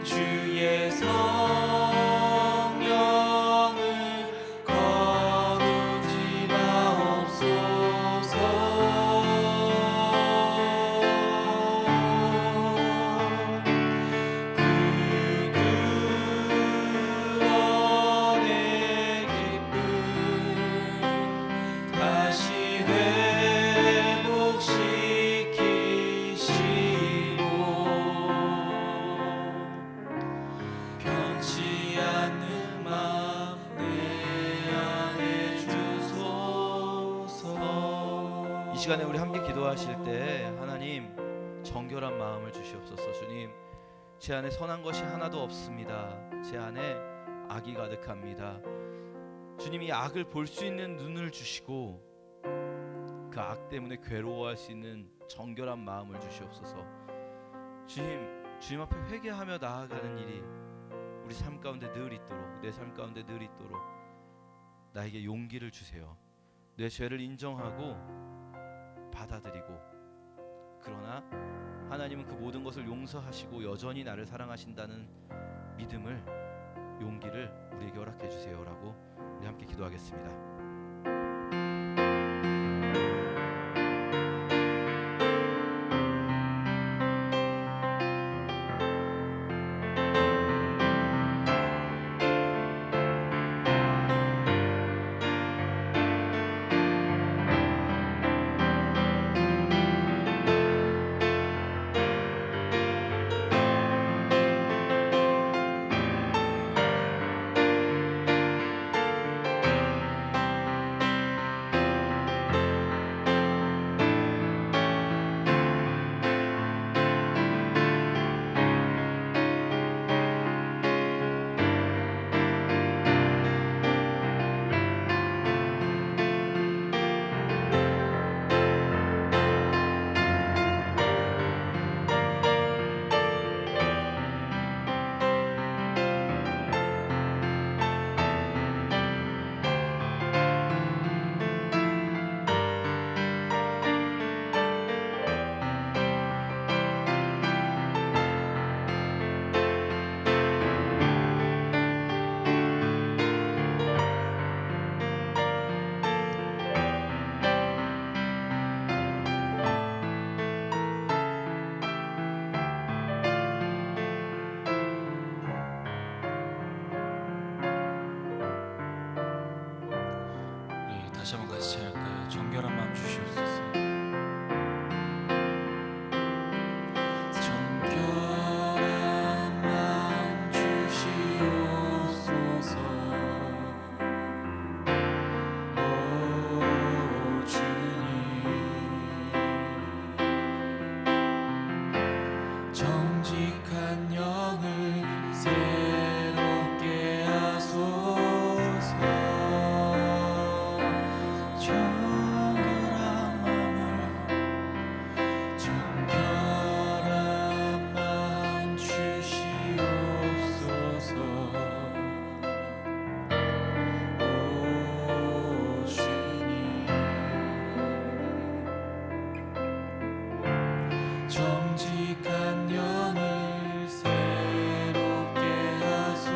주의 성령을 거두지 마옵소서. 구원의 기쁨 다시 회복시키시고 변치 않는 마음 내 안에 주소서. 이 시간에 우리 함께 기도하실 때 하나님 정결한 마음을 주시옵소서. 주님, 제 안에 선한 것이 하나도 없습니다. 제 안에 악이 가득합니다. 주님이 악을 볼 수 있는 눈을 주시고 그 악 때문에 괴로워할 수 있는 정결한 마음을 주시옵소서. 주님 앞에 회개하며 나아가는 일이 우리 삶 가운데 늘 있도록, 내 삶 가운데 늘 있도록 나에게 용기를 주세요. 내 죄를 인정하고 받아들이고, 그러나 하나님은 그 모든 것을 용서하시고 여전히 나를 사랑하신다는 믿음을, 용기를 우리에게 허락해 주세요라고 우리 함께 기도하겠습니다. 다시 한번 같이 찬양할까요? 정결한 마음 주시옵소서. 정결한 마음 주시옵소서. 오 주님, 정직한 영을 새롭게 하소서. 정결한 마음 주시옵소서. 오 주님, 정직한 영을 새롭게 하소서.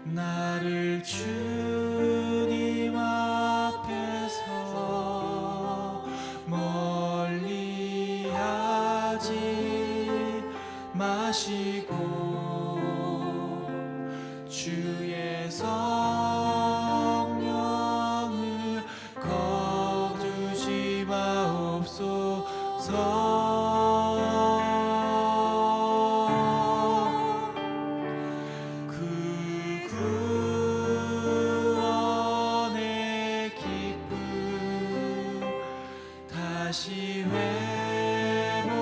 나를 주님 앞에서 멀리 하지 마시고 주의 성령을 거두지 마옵소서. 그 구원의 기쁨 다시 회복시키시고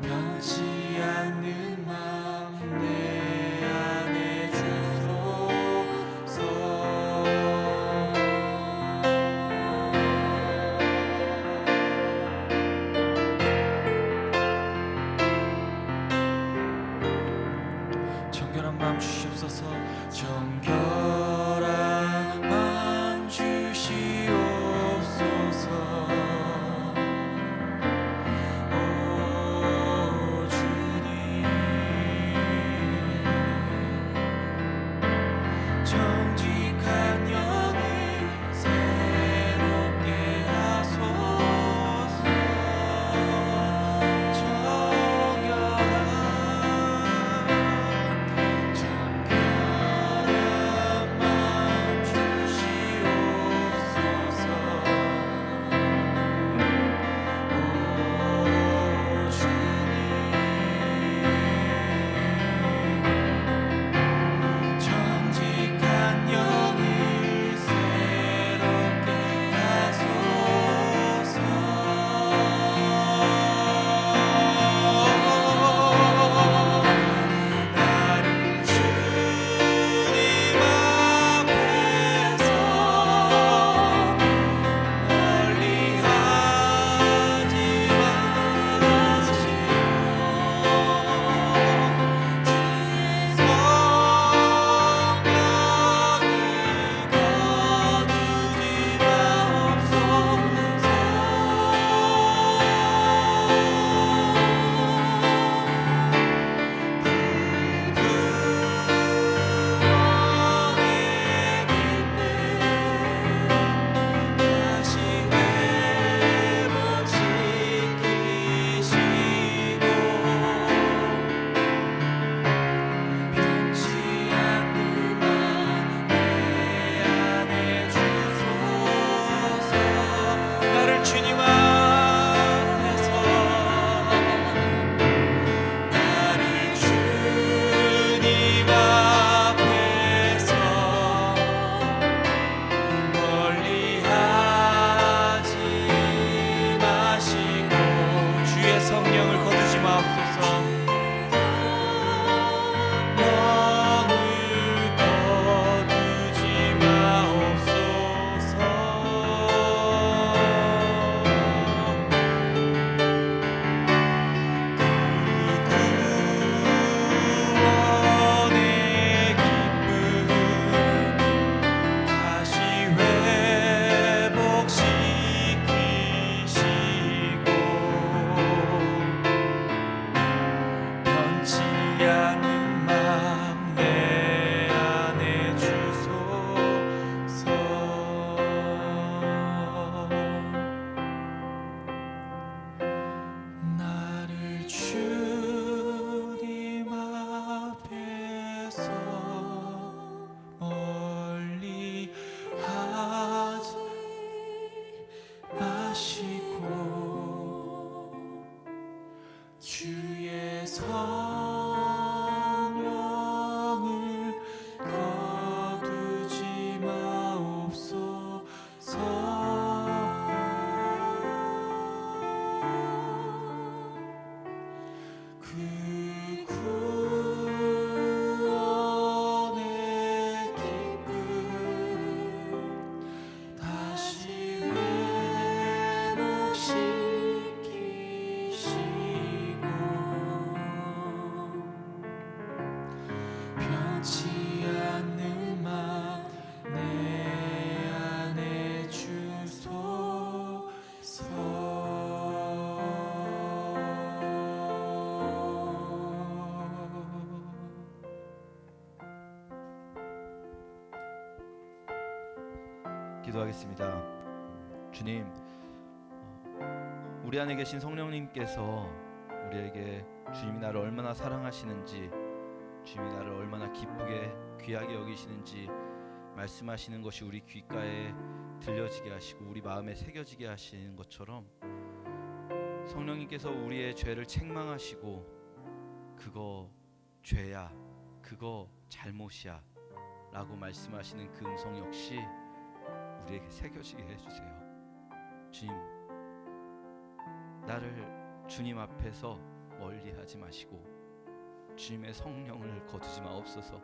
변치 않는 마음 내 안에 주소서. 정결한 마음 주시옵소서. 정결한 마음 주시옵소서. 오 주님, 정직한 영을 새롭게 하소서. 정결한 마음 변하지 않는 맘 내 안에 주소서. 기도하겠습니다. 주님, 우리 안에 계신 성령님께서 우리에게 주님이 나를 얼마나 사랑하시는지, 주님이 나를 얼마나 기쁘게 귀하게 여기시는지 말씀하시는 것이 우리 귓가에 들려지게 하시고 우리 마음에 새겨지게 하시는 것처럼, 성령님께서 우리의 죄를 책망하시고 그거 죄야, 그거 잘못이야 라고 말씀하시는 그 음성 역시 우리에게 새겨지게 해주세요. 주님, 나를 주님 앞에서 멀리하지 마시고 주님의 성령을 거두지 마옵소서.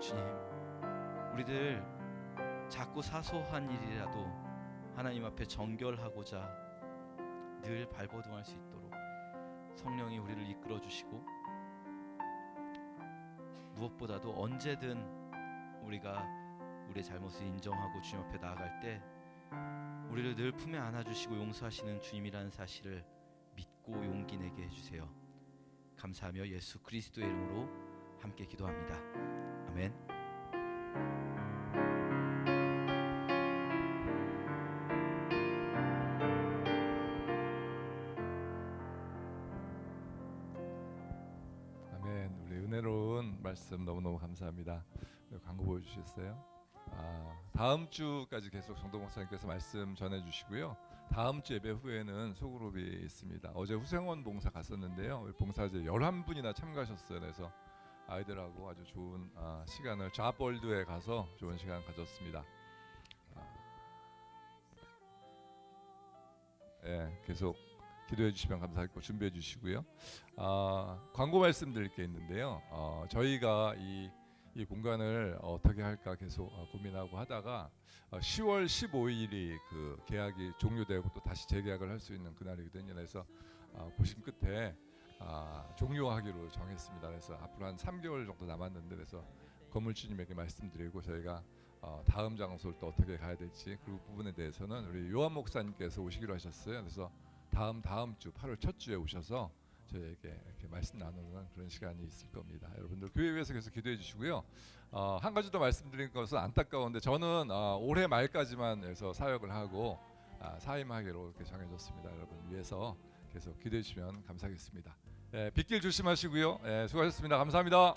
주님, 우리들 작고 사소한 일이라도 하나님 앞에 정결하고자 늘 발버둥할 수 있도록 성령이 우리를 이끌어 주시고, 무엇보다도 언제든 우리가 우리의 잘못을 인정하고 주님 앞에 나아갈 때 우리를 늘 품에 안아주시고 용서하시는 주님이라는 사실을 믿고 용기 내게 해주세요. 감사하며 예수 그리스도의 이름으로 함께 기도합니다. 아멘. 아멘. 우리 은혜로운 말씀 너무너무 감사합니다. 광고 보여주셨어요? 다음 주까지 계속 정동 목사님께서 말씀 전해주시고요. 다음 주 예배 후에는 소그룹이 있습니다. 어제 후생원 봉사 갔었는데요. 우리 봉사제 11분이나 참가하셨어요. 그래서 아이들하고 아주 좋은 시간을 좌벌드에 가서 좋은 시간 가졌습니다. 계속 기도해 주시면 감사하겠고 준비해 주시고요. 광고 말씀드릴 게 있는데요. 저희가 이 공간을 어떻게 할까 계속 고민하고 하다가 10월 15일이 그 계약이 종료되고 또 다시 재계약을 할 수 있는 그날이거든요. 그래서 고심 끝에 종료하기로 정했습니다. 그래서 앞으로 한 3개월 정도 남았는데, 그래서 건물주님에게 말씀드리고 저희가 다음 장소를 또 어떻게 가야 될지 그 부분에 대해서는 우리 요한 목사님께서 오시기로 하셨어요. 그래서 다음 주 8월 첫 주에 오셔서 저희에게 이렇게 말씀 나누는 그런 시간이 있을 겁니다. 여러분들 교회 위해서 계속 기도해 주시고요. 한 가지 더 말씀드린 것은 안타까운데 저는 올해 말까지만 해서 사역을 하고 사임하기로 이렇게 정해졌습니다. 여러분 위해서 계속 기도해 주시면 감사하겠습니다. 빗길 조심하시고요. 수고하셨습니다. 감사합니다.